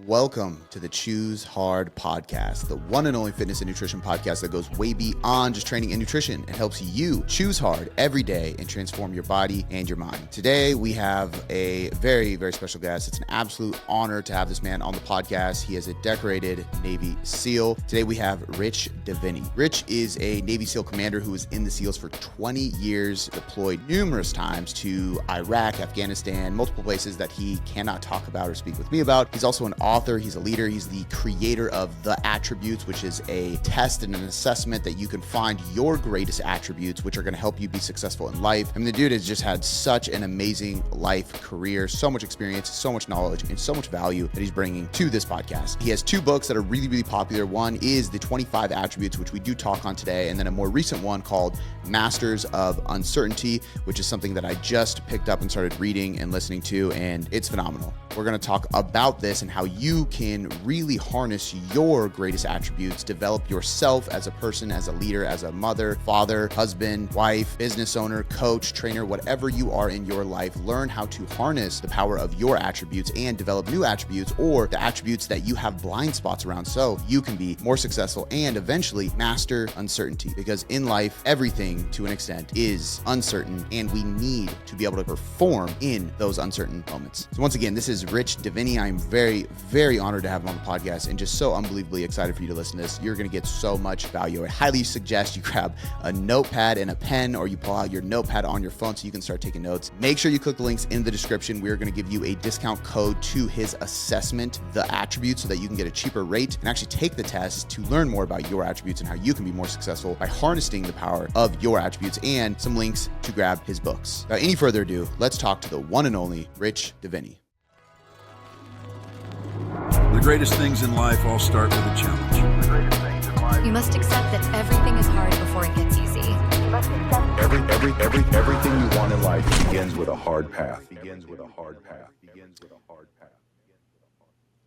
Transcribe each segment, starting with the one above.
Welcome to the Choose Hard podcast, the one and only fitness and nutrition podcast that goes way beyond just training and nutrition and helps you choose hard every day and transform your body and your mind. Today, we have a very, very special guest. It's an absolute honor to have this man on the podcast. He is a decorated Navy SEAL. Today, we have Rich Diviney. Rich is a Navy SEAL commander who was in the SEALs for 20 years, deployed numerous times to Iraq, Afghanistan, multiple places that he cannot talk about or speak with me about. He's also an author, he's a leader, he's the creator of The Attributes, which is a test and an assessment that you can find your greatest attributes, which are going to help you be successful in life. I mean, the dude has just had such an amazing life, career, so much experience, so much knowledge, and so much value that he's bringing to this podcast. He has two books that are really, really popular. One is The 25 Attributes, which we do talk on today, and then a more recent one called Masters of Uncertainty, which is something that I just picked up and started reading and listening to, and it's phenomenal. We're going to talk about this and how you can really harness your greatest attributes, develop yourself as a person, as a leader, as a mother, father, husband, wife, business owner, coach, trainer, whatever you are in your life. Learn how to harness the power of your attributes and develop new attributes, or the attributes that you have blind spots around, so you can be more successful and eventually master uncertainty. Because in life, everything to an extent is uncertain, and we need to be able to perform in those uncertain moments. So once again, this is Rich Diviney. I'm very, very honored to have him on the podcast and just so unbelievably excited for you to listen to this. You're going to get so much value. I highly suggest you grab a notepad and a pen, or you pull out your notepad on your phone so you can start taking notes. Make sure you click the links in the description. We're going to give you a discount code to his assessment, The Attributes, so that you can get a cheaper rate and actually take the test to learn more about your attributes and how you can be more successful by harnessing the power of your attributes, and some links to grab his books. Without any further ado, let's talk to the one and only Rich Diviney. The greatest things in life all start with a challenge. You must accept that everything is hard before it gets easy. Everything you want in life begins with a hard path.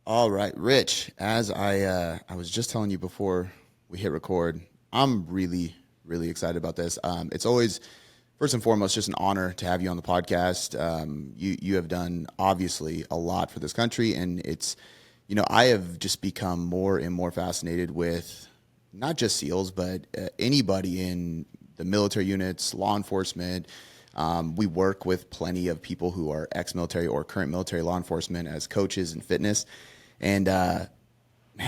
All right, Rich, as I was just telling you before we hit record, I'm really, really excited about this. It's always, first and foremost, just an honor to have you on the podcast. You have done, obviously, a lot for this country, and it's, I have just become more and more fascinated with not just SEALs, but anybody in the military units, law enforcement. We work with plenty of people who are ex-military or current military law enforcement as coaches in fitness. And, man,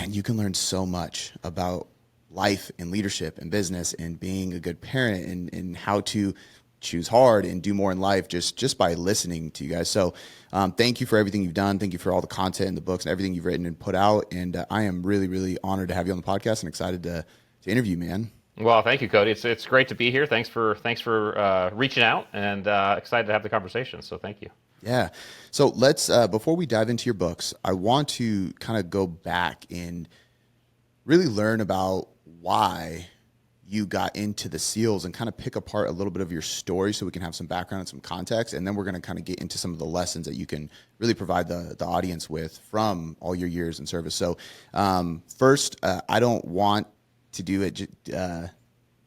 you can learn so much about life and leadership and business and being a good parent and how to choose hard and do more in life just by listening to you guys. So thank you for everything you've done. Thank you for all the content and the books and everything you've written and put out. And I am really, really honored to have you on the podcast and excited to interview, man. Well, thank you, Cody. It's great to be here. Thanks for reaching out, and excited to have the conversation. So thank you. Yeah. So let's, before we dive into your books, I want to kind of go back and really learn about why you got into the SEALs and kind of pick apart a little bit of your story so we can have some background and some context. And then we're going to kind of get into some of the lessons that you can really provide the audience with from all your years in service. So first, I don't want to do it,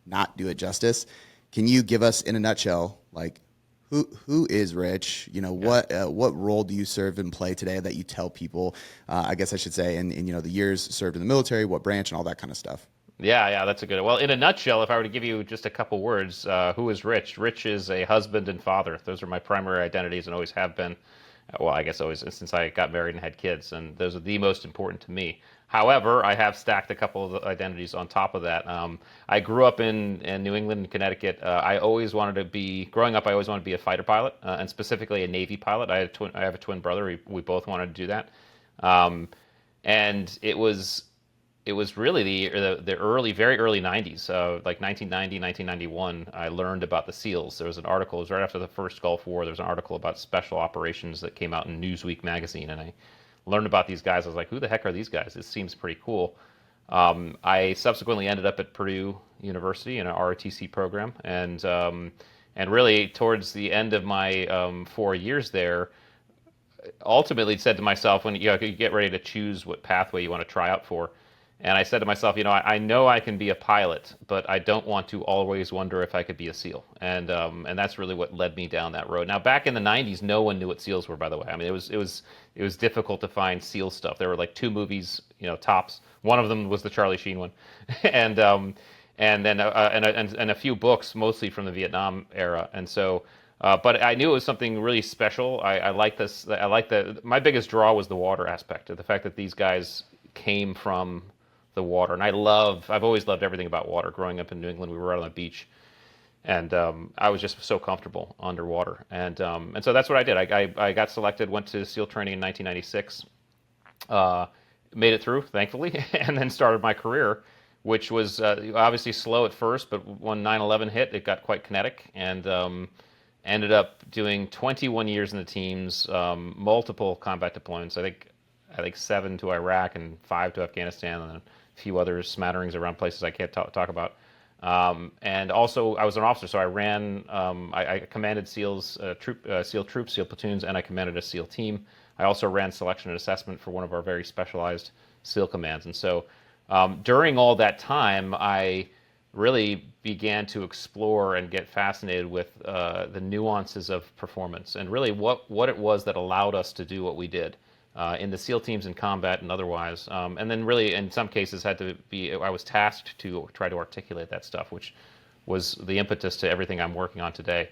not do it justice. Can you give us in a nutshell, like, who is Rich? What role do you serve and play today that you tell people, I guess I should say, in the years served in the military, what branch and all that kind of stuff? Yeah, that's a good one. Well, in a nutshell, if I were to give you just a couple words, who is Rich? Rich is a husband and father. Those are my primary identities and always have been. Well, I guess always since I got married and had kids, and those are the most important to me. However, I have stacked a couple of identities on top of that. I grew up in New England and Connecticut. Growing up, I always wanted to be a fighter pilot, and specifically a Navy pilot. I have a twin brother. We both wanted to do that. And it was really the very early 90s, like 1990, 1991, I learned about the SEALs. There was an article, it was right after the first Gulf War, there was an article about special operations that came out in Newsweek magazine, and I learned about these guys. I was like, who the heck are these guys? This seems pretty cool. I subsequently ended up at Purdue University in an ROTC program, and really towards the end of my 4 years there, ultimately said to myself, when you get ready to choose what pathway you want to try out for, And I said to myself, I know I can be a pilot, but I don't want to always wonder if I could be a SEAL. And that's really what led me down that road. Now, back in the '90s, no one knew what SEALs were. By the way, I mean it was difficult to find SEAL stuff. There were like 2 movies, tops. One of them was the Charlie Sheen one, and then a few books, mostly from the Vietnam era. And so, but I knew it was something really special. I like this. I like my biggest draw was the water aspect, of the fact that these guys came from the water. And I've always loved everything about water. Growing up in New England, we were out on the beach, and I was just so comfortable underwater. And so that's what I did. I got selected, went to SEAL training in 1996, made it through, thankfully, and then started my career, which was obviously slow at first, but when 9/11 hit, it got quite kinetic, and ended up doing 21 years in the teams, multiple combat deployments. I think 7 to Iraq and 5 to Afghanistan, and a few others, smatterings around places I can't talk about. And also, I was an officer, so I ran. I commanded SEAL troops, SEAL platoons, and I commanded a SEAL team. I also ran selection and assessment for one of our very specialized SEAL commands. And so, during all that time, I really began to explore and get fascinated with the nuances of performance, and really what it was that allowed us to do what we did. In the SEAL teams in combat and otherwise, and then really in some cases I was tasked to try to articulate that stuff, which was the impetus to everything I'm working on today.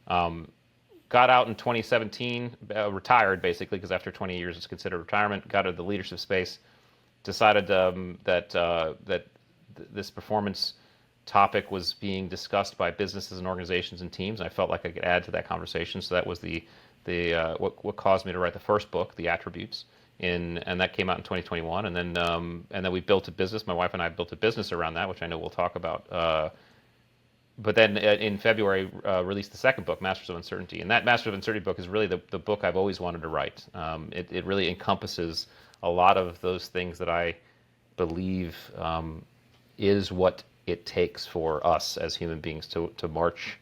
Got out in 2017, retired basically, because after 20 years it's considered retirement. Got into the leadership space, decided that this performance topic was being discussed by businesses and organizations and teams, and I felt like I could add to that conversation. So that was what caused me to write the first book, The Attributes, and that came out in 2021. And then we built a business. My wife and I built a business around that, which I know we'll talk about. But then in February, released the second book, Masters of Uncertainty. And that Masters of Uncertainty book is really the book I've always wanted to write. It really encompasses a lot of those things that I believe is what it takes for us as human beings to march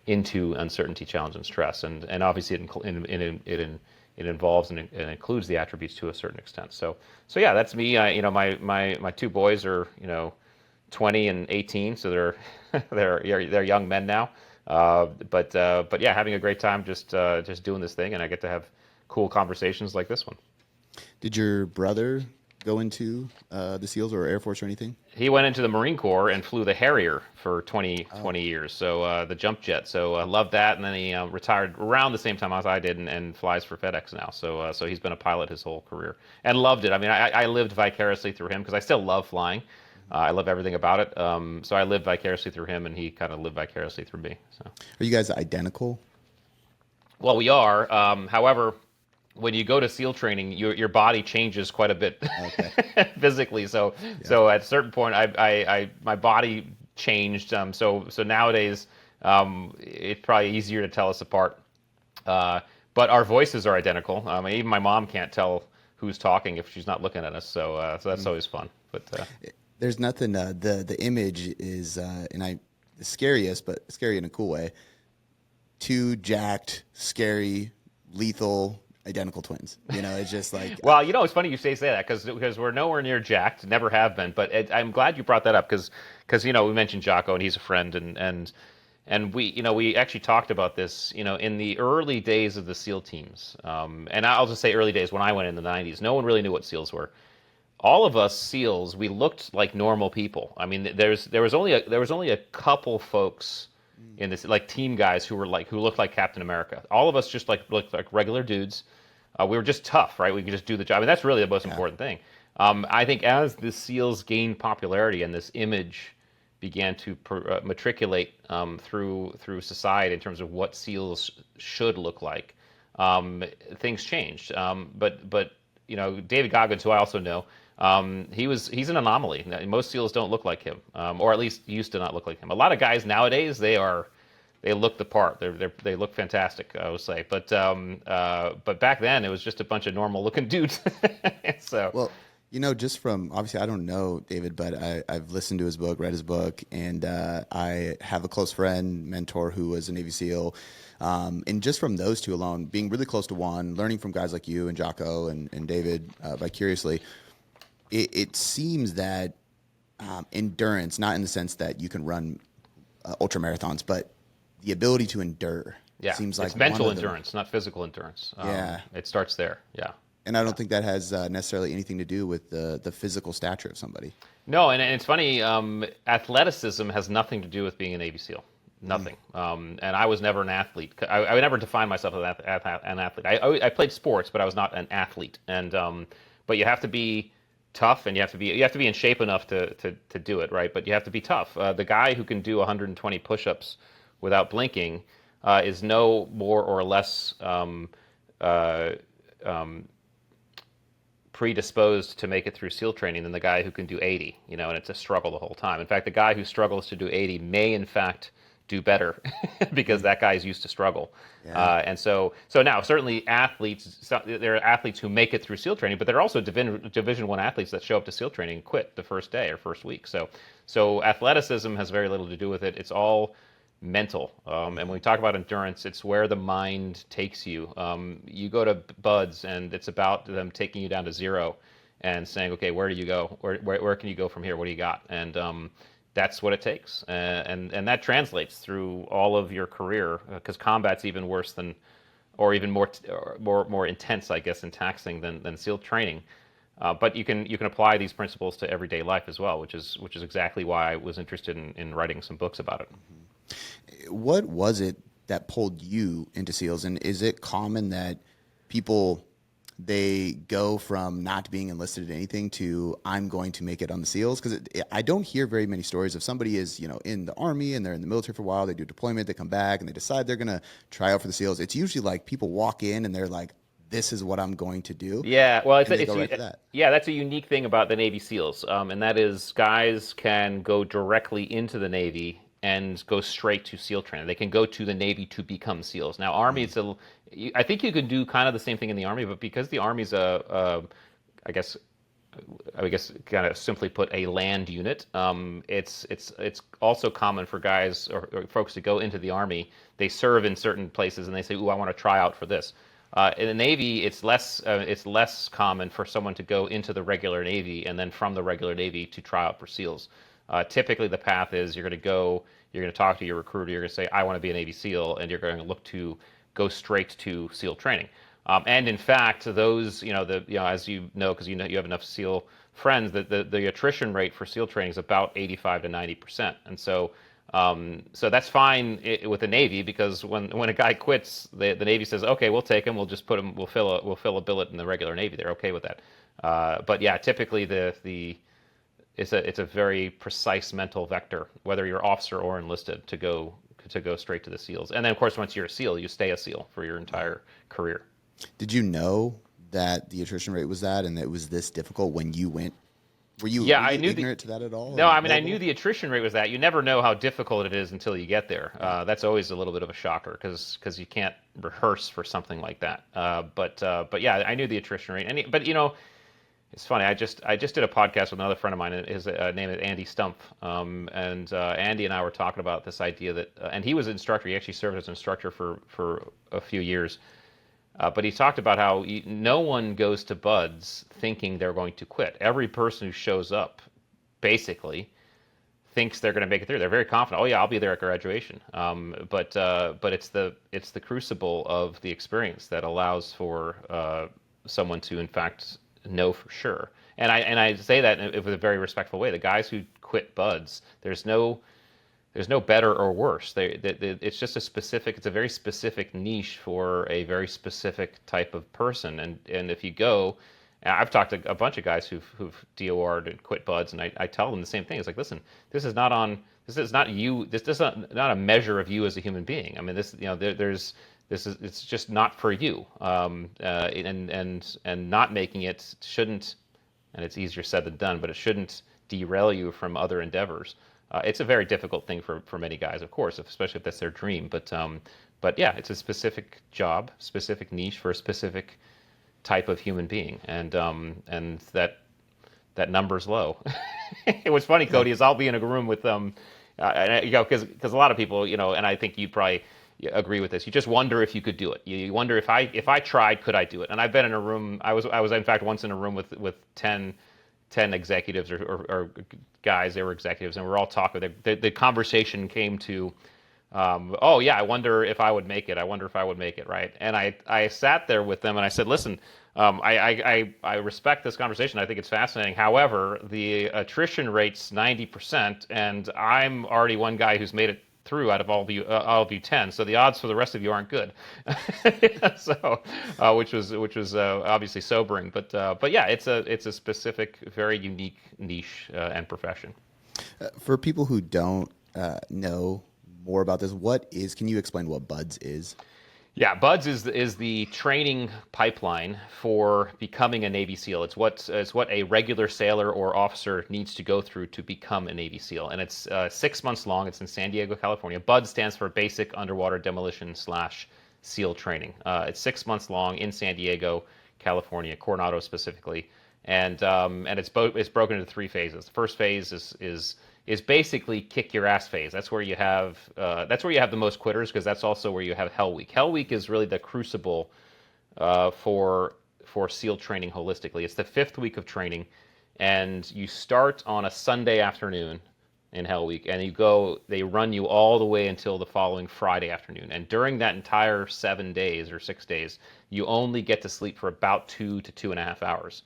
into uncertainty, challenge, and stress, and obviously it involves and includes the attributes to a certain extent. So yeah, that's me. My 2 boys are 20 and 18, so they're young men now. But yeah, having a great time just doing this thing, and I get to have cool conversations like this one. Did your brother go into the SEALs or Air Force or anything? He went into the Marine Corps and flew the Harrier for 20 years, so the jump jet. So I loved that, and then he retired around the same time as I did, and flies for FedEx now. So he's been a pilot his whole career and loved it. I mean, I lived vicariously through him because I still love flying. I love everything about it. So I lived vicariously through him, and he kind of lived vicariously through me. So. Are you guys identical? Well, we are. However, when you go to SEAL training, your body changes quite a bit physically. So at a certain point, my body changed. So nowadays, it's probably easier to tell us apart. But our voices are identical. Even my mom can't tell who's talking if she's not looking at us. So that's always fun. But there's nothing. The image is the scariest, but scary in a cool way. 2 jacked, scary, lethal, identical twins. It's just like... Well, it's funny you say that because we're nowhere near jacked, never have been. But I'm glad you brought that up because we mentioned Jocko, and he's a friend, and we actually talked about this in the early days of the SEAL teams. And I'll just say early days when I went in the '90s, no one really knew what SEALs were. All of us SEALs, we looked like normal people. I mean, there was only a couple folks in this, like team guys who looked like Captain America. All of us just looked like regular dudes. We were just tough, right? We could just do the job. I mean, that's really the most important thing. I think as the SEALs gained popularity and this image began to matriculate through society in terms of what SEALs should look like, things changed. But David Goggins, who I also know, he's an anomaly. Most SEALs don't look like him, or at least used to not look like him. A lot of guys nowadays, they look the part. They look fantastic, I would say. But back then, it was just a bunch of normal looking dudes. So well, just from obviously I don't know David, but I've listened to his book, read his book, and I have a close friend, mentor who was a Navy SEAL. And just from those 2 alone, being really close to one, learning from guys like you and Jocko and David vicariously, it seems that endurance, not in the sense that you can run ultra marathons, but the ability to endure seems like it's mental endurance, not physical endurance. It starts there. Yeah. And I don't think that has necessarily anything to do with the physical stature of somebody. No, and it's funny. Athleticism has nothing to do with being a Navy SEAL. Nothing. And I was never an athlete. I would never define myself as an athlete. I played sports, but I was not an athlete. And but you have to be tough, and you have to be in shape enough to do it, right? But you have to be tough. The guy who can do 120 push-ups without blinking is no more or less predisposed to make it through SEAL training than the guy who can do 80, and it's a struggle the whole time. In fact, the guy who struggles to do 80 may, in fact, do better because that guy's used to struggle. Yeah. And so now certainly athletes, there are athletes who make it through SEAL training, but there are also Division I athletes that show up to SEAL training and quit the first day or first week. So athleticism has very little to do with it. It's all mental. And when we talk about endurance, it's where the mind takes you. You go to buds and it's about them taking you down to zero and saying, okay, where do you go? Where can you go from here? What do you got? And that's what it takes. And that translates through all of your career, because combat's even worse than, or even more intense, I guess, and taxing than SEAL training. But you can apply these principles to everyday life as well, which is exactly why I was interested in writing some books about it. What was it that pulled you into SEALs? And is it common that people, they go from not being enlisted in anything to I'm going to make it on the SEALs? Because I don't hear very many stories of somebody is, in the Army and they're in the military for a while, they do deployment, they come back and they decide they're going to try out for the SEALs. It's usually like people walk in and they're like, this is what I'm going to do. Yeah, well, that's a unique thing about the Navy SEALs, and that is guys can go directly into the Navy and go straight to SEAL training. They can go to the Navy to become SEALs. Now, Army, I think you could do kind of the same thing in the Army, but because the Army's I guess kind of simply put, a land unit, it's also common for guys or folks to go into the Army. They serve in certain places and they say, ooh, I want to try out for this. In the Navy, it's less common for someone to go into the regular Navy and then from the regular Navy to try out for SEALs. Typically, the path is you're going to talk to your recruiter, you're going to say, I want to be a Navy SEAL, and you're going to look to go straight to SEAL training. And in fact, those, as you know, because you have enough SEAL friends, that the attrition rate for SEAL training is about 85 to 90%. And so that's fine with the Navy, because when a guy quits, the Navy says, okay, we'll take him, we'll just put him, we'll fill a billet in the regular Navy. They're okay with that. But yeah, typically it's a very precise mental vector, whether you're officer or enlisted, to go straight to the SEALs. And then, of course, once you're a SEAL, you stay a SEAL for your entire career. Did you know that the attrition rate was that, and it was this difficult when you went? Were you ignorant to that at all? No, I mean, I knew the attrition rate was that. You never know how difficult it is until you get there. That's always a little bit of a shocker, because you can't rehearse for something like that. But yeah, I knew the attrition rate. But it's funny. I just did a podcast with another friend of mine. His name is Andy Stumpf, and Andy and I were talking about this idea that, and he was an instructor. He actually served as an instructor for a few years. But he talked about how no one goes to buds thinking they're going to quit. Every person who shows up basically thinks they're going to make it through. They're very confident. Oh yeah, I'll be there at graduation. But it's the crucible of the experience that allows for someone to, in fact, know for sure. And I say that in a very respectful way. The guys who quit buds, there's no better or worse. It's just it's a very specific niche for a very specific type of person. And if you go, I've talked to a bunch of guys who've DOR'd and quit buds, and I tell them the same thing. It's like, listen, this is not you. This is not a measure of you as a human being. I mean, it's just not for you. And not making it shouldn't, and it's easier said than done, but it shouldn't derail you from other endeavors. It's a very difficult thing for many guys, of course, especially if that's their dream. But yeah, it's a specific job, specific niche for a specific type of human being, and that number's low. What's funny, Cody, is I'll be in a room with because a lot of people, and I think you'd probably agree with this. You just wonder if you could do it. You wonder if I tried, could I do it? And I've been in a room. I was in fact once in a room with 10 10 executives or guys. They were executives, and we're all talking. The conversation came to, oh yeah, I wonder if I would make it. I wonder if I would make it, right? And I sat there with them and I said, listen, I respect this conversation. I think it's fascinating. However, the attrition rate's 90%, and I'm already one guy who's made it through out of all of you 10. So the odds for the rest of you aren't good. So, which was obviously sobering. But yeah, it's a specific, very unique niche and profession. For people who don't know more about this, can you explain what BUDS is? Yeah, BUDS is the training pipeline for becoming a Navy SEAL. It's what a regular sailor or officer needs to go through to become a Navy SEAL, and it's 6 months long. It's in San Diego, California. BUDS stands for Basic Underwater Demolition / SEAL Training. It's 6 months long in San Diego, California, Coronado specifically, and it's broken into 3 phases. The first phase is basically kick your ass phase. That's where you have the most quitters, because that's also where you have Hell Week. Hell Week is really the crucible for SEAL training holistically. It's the 5th week of training, and you start on a Sunday afternoon in Hell Week, and they run you all the way until the following Friday afternoon. And during that entire 7 days or 6 days, you only get to sleep for about 2 to 2.5 hours.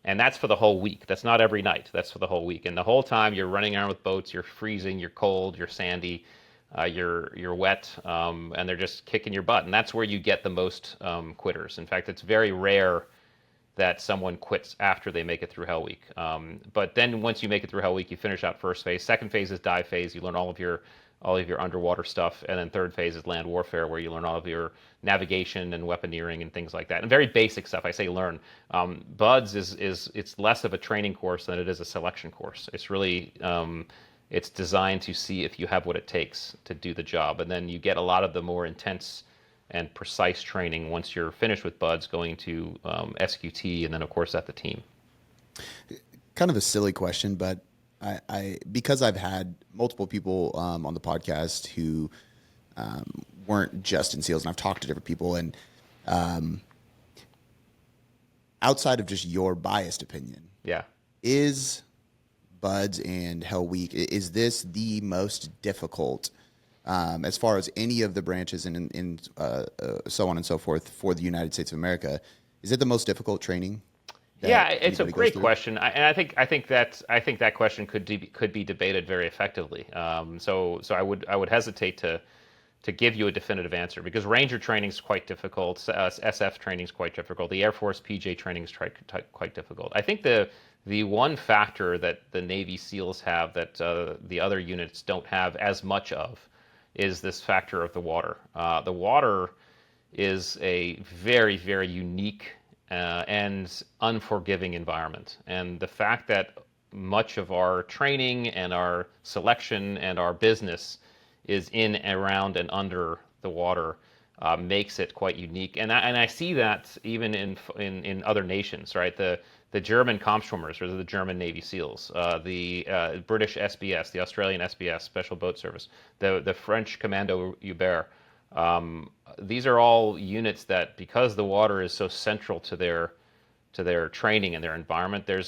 And that's for the whole week. That's not every night. That's for the whole week. And the whole time you're running around with boats, you're freezing, you're cold, you're sandy, you're wet, and they're just kicking your butt. And that's where you get the most quitters. In fact, it's very rare that someone quits after they make it through Hell Week. But then once you make it through Hell Week, you finish out first phase. Second phase is dive phase. You learn all of your underwater stuff, and then third phase is land warfare, where you learn all of your navigation and weaponeering and things like that, and very basic stuff. I say learn. BUDS it's less of a training course than it is a selection course. It's really it's designed to see if you have what it takes to do the job, and then you get a lot of the more intense and precise training once you're finished with BUDS, going to SQT, and then of course at the team. Kind of a silly question, but because I've had multiple people on the podcast who weren't just in SEALs, and I've talked to different people, and outside of just your biased opinion, yeah, is BUDS and Hell Week, is this the most difficult as far as any of the branches and so on and so forth for the United States of America? Is it the most difficult training? Yeah, it's a great question, and I think that question could be debated very effectively. So I would hesitate to give you a definitive answer, because Ranger training is quite difficult, SF training is quite difficult, the Air Force PJ training is quite difficult. I think the one factor that the Navy SEALs have that the other units don't have as much of is this factor of the water. The water is a very, very unique and unforgiving environment. And the fact that much of our training and our selection and our business is in, around, and under the water makes it quite unique. And I see that even in other nations, right? The German Kampfschwimmers, or the German Navy SEALs, the British SBS, the Australian SBS, Special Boat Service, the French Commando Hubert. These are all units that, because the water is so central to their training and their environment, there's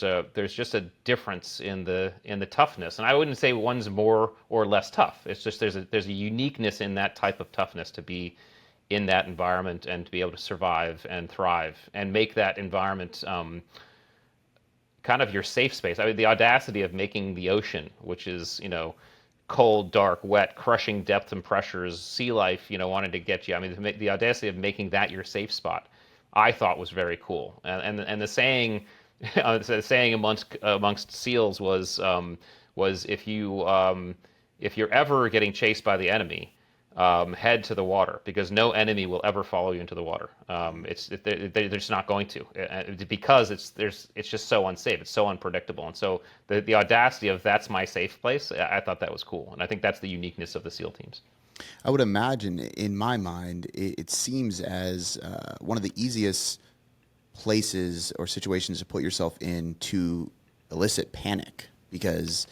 just a difference in the toughness. And I wouldn't say one's more or less tough. It's just there's a uniqueness in that type of toughness to be in that environment and to be able to survive and thrive and make that environment kind of your safe space. I mean, the audacity of making the ocean, which is, cold, dark, wet, crushing depth and pressures, sea life, wanted to get you. I mean, the audacity of making that your safe spot, I thought was very cool. And the saying, the saying amongst SEALs was if you're ever getting chased by the enemy, head to the water, because no enemy will ever follow you into the water. They're just not going to, because it's just so unsafe. It's so unpredictable. And so the audacity of that's my safe place, I thought that was cool. And I think that's the uniqueness of the SEAL teams. I would imagine, in my mind, it seems as one of the easiest places or situations to put yourself in to elicit panic, because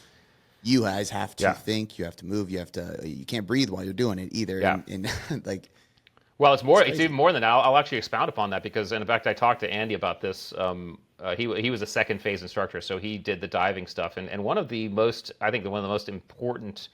you guys have to think, you have to move, you can't breathe while you're doing it either. Yeah. And well, it's even more than that. I'll actually expound upon that, because, in fact, I talked to Andy about this he was a second phase instructor, so he did the diving stuff. And one of the most, I think, one of the most important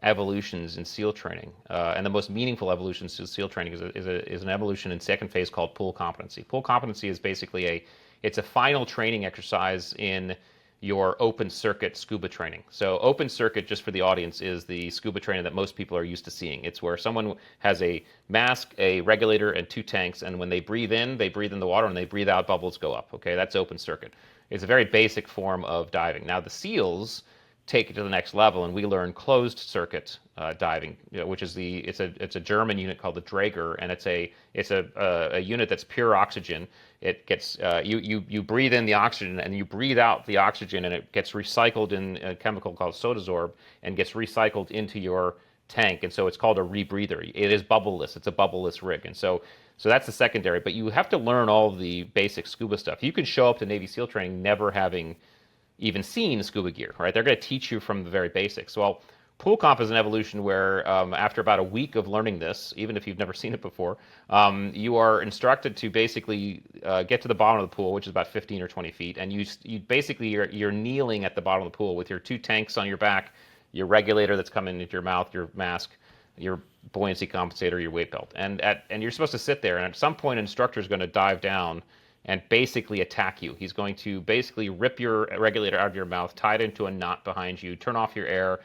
evolutions in SEAL training, and the most meaningful evolutions in SEAL training is an evolution in second phase called pool competency. Pool competency is basically it's a final training exercise in your open circuit scuba training. So open circuit, just for the audience, is the scuba training that most people are used to seeing. It's where someone has a mask, a regulator, and 2 tanks, and when they breathe in the water, and they breathe out, bubbles go up. Okay, that's open circuit. It's a very basic form of diving. Now the SEALs take it to the next level, and we learn closed circuit diving, which is it's a German unit called the Draeger, and it's a unit that's pure oxygen. It gets you breathe in the oxygen and you breathe out the oxygen, and it gets recycled in a chemical called sodasorb and gets recycled into your tank, and so it's called a rebreather. It is bubbleless. It's a bubbleless rig, and so that's the secondary. But you have to learn all the basic scuba stuff. You can show up to Navy SEAL training never having even seen scuba gear, right? They're going to teach you from the very basics. Well, pool comp is an evolution where after about a week of learning this, even if you've never seen it before, you are instructed to basically get to the bottom of the pool, which is about 15 or 20 feet, and you basically you're kneeling at the bottom of the pool with your 2 tanks on your back, your regulator that's coming into your mouth, your mask, your buoyancy compensator, your weight belt, and you're supposed to sit there. And at some point, an instructor is going to dive down and basically attack you. He's going to basically rip your regulator out of your mouth, tie it into a knot behind you, turn off your air,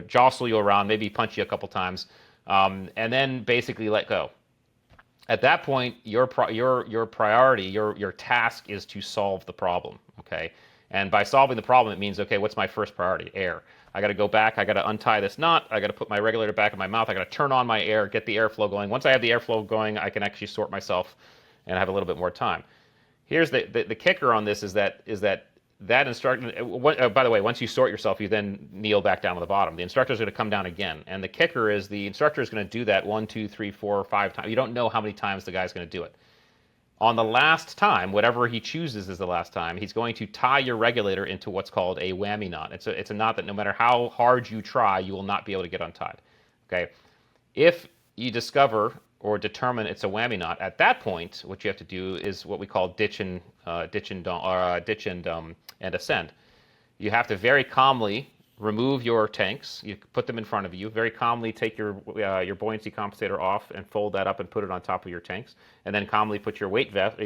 jostle you around, maybe punch you a couple times, and then basically let go. At that point, your priority, your task is to solve the problem, okay? And by solving the problem, it means, okay, what's my first priority? Air. I got to go back. I got to untie this knot. I got to put my regulator back in my mouth. I got to turn on my air, get the airflow going. Once I have the airflow going, I can actually sort myself and have a little bit more time. Here's the kicker on this is that instructor, by the way, once you sort yourself, you then kneel back down to the bottom. The instructor is going to come down again. And the kicker is the instructor is going to do that 1, 2, 3, 4, 5 times. You don't know how many times the guy's going to do it. On the last time, whatever he chooses is the last time, he's going to tie your regulator into what's called a whammy knot. It's a knot that no matter how hard you try, you will not be able to get untied. Okay? If you discover or determine it's a whammy knot, at that point, what you have to do is what we call ditch and ascend. You have to very calmly remove your tanks. You put them in front of you. Very calmly take your buoyancy compensator off and fold that up and put it on top of your tanks. And then calmly put your weight belt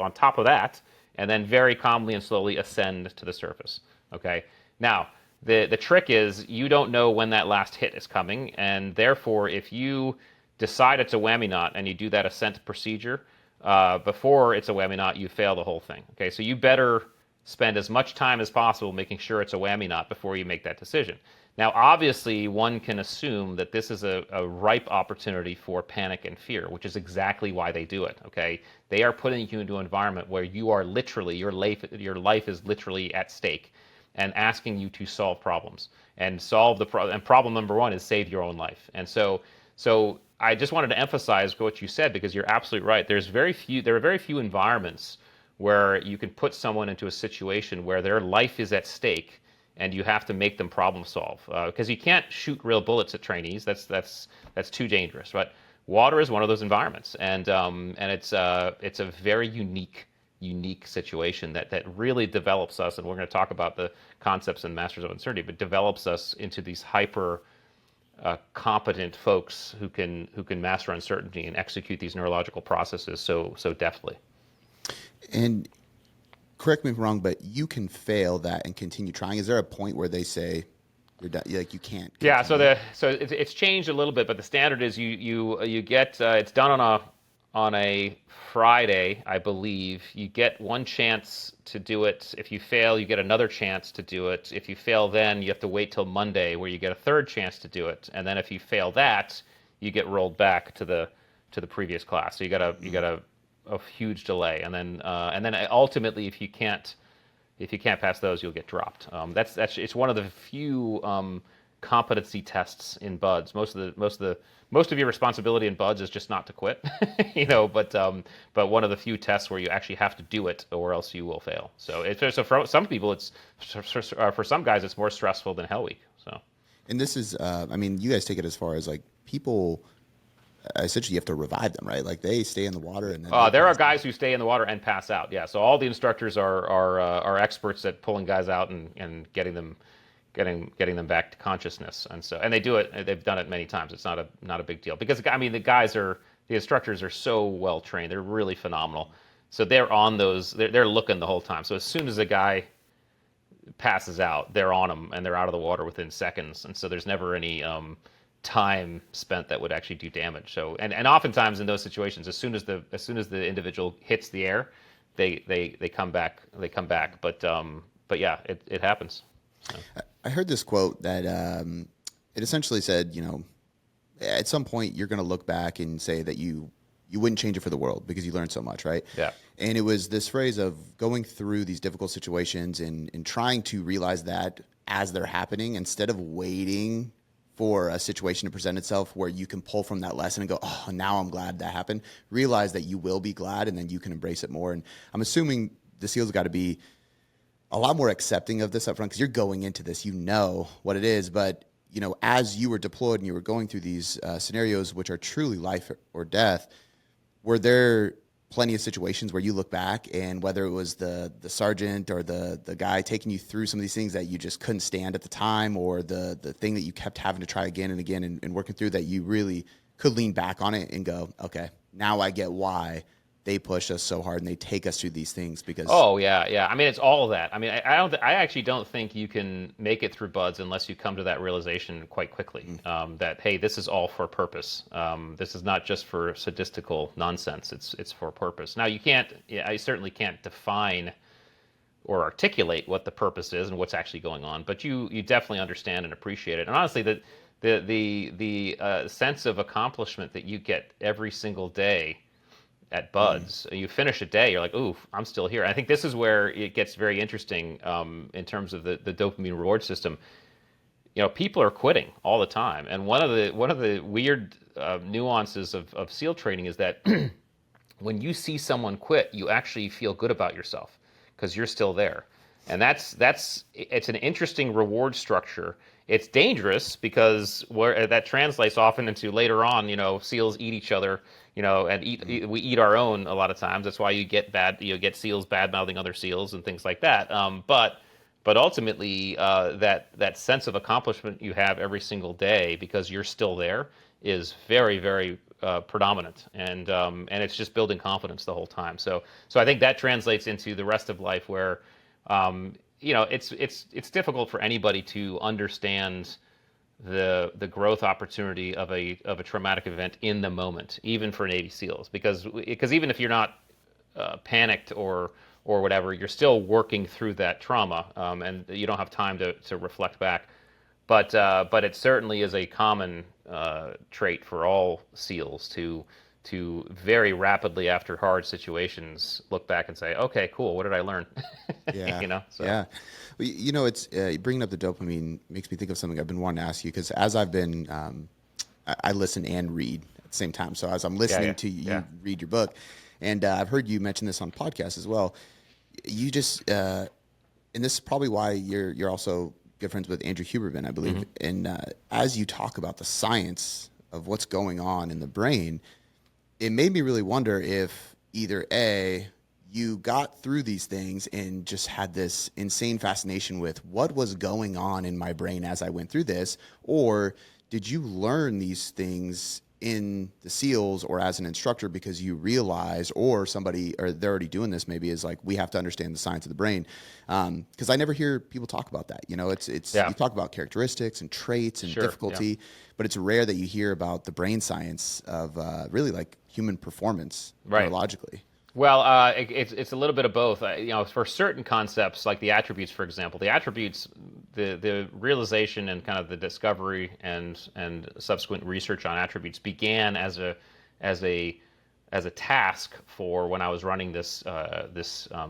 on top of that. And then very calmly and slowly ascend to the surface. Okay. Now the trick is you don't know when that last hit is coming, and therefore if you decide it's a whammy knot and you do that ascent procedure before it's a whammy knot, you fail the whole thing. Okay, so you better spend as much time as possible making sure it's a whammy knot before you make that decision. Now, obviously, one can assume that this is a ripe opportunity for panic and fear, which is exactly why they do it. Okay, they are putting you into an environment where you are literally your life is literally at stake, and asking you to solve problems and solve the problem. And problem number one is save your own life. And so I just wanted to emphasize what you said, because you're absolutely right. There are very few environments where you can put someone into a situation where their life is at stake and you have to make them problem solve, because you can't shoot real bullets at trainees. That's too dangerous. But water is one of those environments, and it's a very unique situation that really develops us. And we're going to talk about the concepts in Masters of Uncertainty, but develops us into these hyper competent folks who can master uncertainty and execute these neurological processes so deftly. And correct me if I'm wrong, but you can fail that and continue trying. Is there a point where they say you're done, like you can't? Yeah, so it's changed a little bit, but the standard is you get it's done on a Friday, I believe. You get one chance to do it. If you fail, you get another chance to do it. If you fail, then you have to wait till Monday, where you get a third chance to do it. And then if you fail that, you get rolled back to the previous class. So you got a huge delay, and then ultimately, if you can't pass those, you'll get dropped. It's one of the few competency tests in BUD/S. Most of your responsibility in BUD/S is just not to quit, but one of the few tests where you actually have to do it, or else you will fail. So for some people, for some guys, it's more stressful than Hell Week. So, and this is, you guys take it as far as like people. essentially you have to revive them, right? Like they stay in the water and then There are guys who stay in the water and pass out. Yeah, so all the instructors are experts at pulling guys out and getting them back to consciousness. And they do it. They've done it many times. It's not a big deal because I mean the instructors are so well trained. They're really phenomenal. So they're on those. They're looking the whole time. So as soon as a guy passes out, they're on them and they're out of the water within seconds. And so there's never any time spent that would actually do damage. So and oftentimes in those situations, as soon as the individual hits the air, they come back. But yeah, it happens. So. I heard this quote that it essentially said, at some point you're going to look back and say that you wouldn't change it for the world because you learned so much, right? Yeah. And it was this phrase of going through these difficult situations and trying to realize that as they're happening instead of waiting for a situation to present itself where you can pull from that lesson and go, oh, now I'm glad that happened. Realize that you will be glad and then you can embrace it more. And I'm assuming the SEALs got to be a lot more accepting of this up front because you're going into this, you know what it is. But, as you were deployed and you were going through these scenarios, which are truly life or death, were there plenty of situations where you look back and whether it was the sergeant or the guy taking you through some of these things that you just couldn't stand at the time or the thing that you kept having to try again and again and working through that you really could lean back on it and go, okay, now I get why they push us so hard and they take us through these things because yeah. I mean, it's all of that. I mean, I actually don't think you can make it through BUD/S unless you come to that realization quite quickly. That hey, this is all for purpose. This is not just for sadistical nonsense. It's for purpose. Now I certainly can't define or articulate what the purpose is and what's actually going on, but you definitely understand and appreciate it. And honestly, the sense of accomplishment that you get every single day at BUD/S, you finish a day, you're like, ooh, I'm still here. I think this is where it gets very interesting in terms of the dopamine reward system. People are quitting all the time, and one of the weird nuances of SEAL training is that when you see someone quit, you actually feel good about yourself because you're still there, and it's an interesting reward structure. It's dangerous because that translates often into later on, SEALs eat each other, and we eat our own a lot of times. That's why you get SEALs bad-mouthing other SEALs and things like that. But ultimately, that sense of accomplishment you have every single day because you're still there is very, very predominant, and it's just building confidence the whole time. So I think that translates into the rest of life where it's difficult for anybody to understand the growth opportunity of a traumatic event in the moment, even for Navy SEALs, because even if you're not panicked or whatever, you're still working through that trauma, and you don't have time to reflect back. But it certainly is a common trait for all SEALs to very rapidly after hard situations look back and say, okay, cool, what did I learn? Yeah. So. Yeah. Well, it's bringing up the dopamine makes me think of something I've been wanting to ask you because as I've been, I listen and read at the same time. So as I'm listening to you read your book, and I've heard you mention this on podcasts as well. You just, and this is probably why you're also good friends with Andrew Huberman, I believe. Mm-hmm. And as you talk about the science of what's going on in the brain, it made me really wonder if either A, you got through these things and just had this insane fascination with what was going on in my brain as I went through this, or did you learn these things in the SEALs or as an instructor because you realize, or somebody, or they're already doing this maybe, is like, we have to understand the science of the brain. Because I never hear people talk about that. You talk about characteristics and traits and difficulty, but it's rare that you hear about the brain science of really like human performance neurologically. Well, it's a little bit of both. For certain concepts, like the attributes, for example, the realization and kind of the discovery and subsequent research on attributes began as a task for when I was running this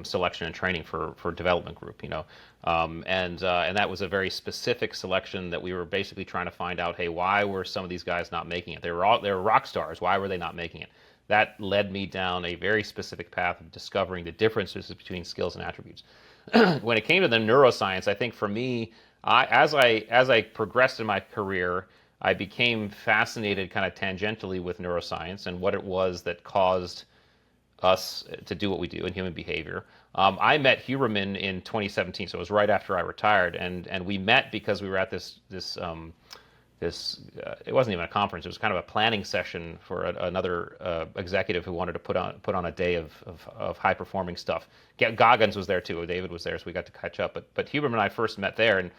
selection and training for development group. And that was a very specific selection that we were basically trying to find out, hey, why were some of these guys not making it? They were rock stars. Why were they not making it? That led me down a very specific path of discovering the differences between skills and attributes. When it came to the neuroscience, I think for me, as I progressed in my career, I became fascinated kind of tangentially with neuroscience and what it was that caused us to do what we do in human behavior. I met Huberman in 2017, so it was right after I retired, and we met because we were at this it wasn't even a conference. It was kind of a planning session for another executive who wanted to put on a day of high performing stuff. Goggins was there too. David was there, so we got to catch up. But Huberman and I first met there, and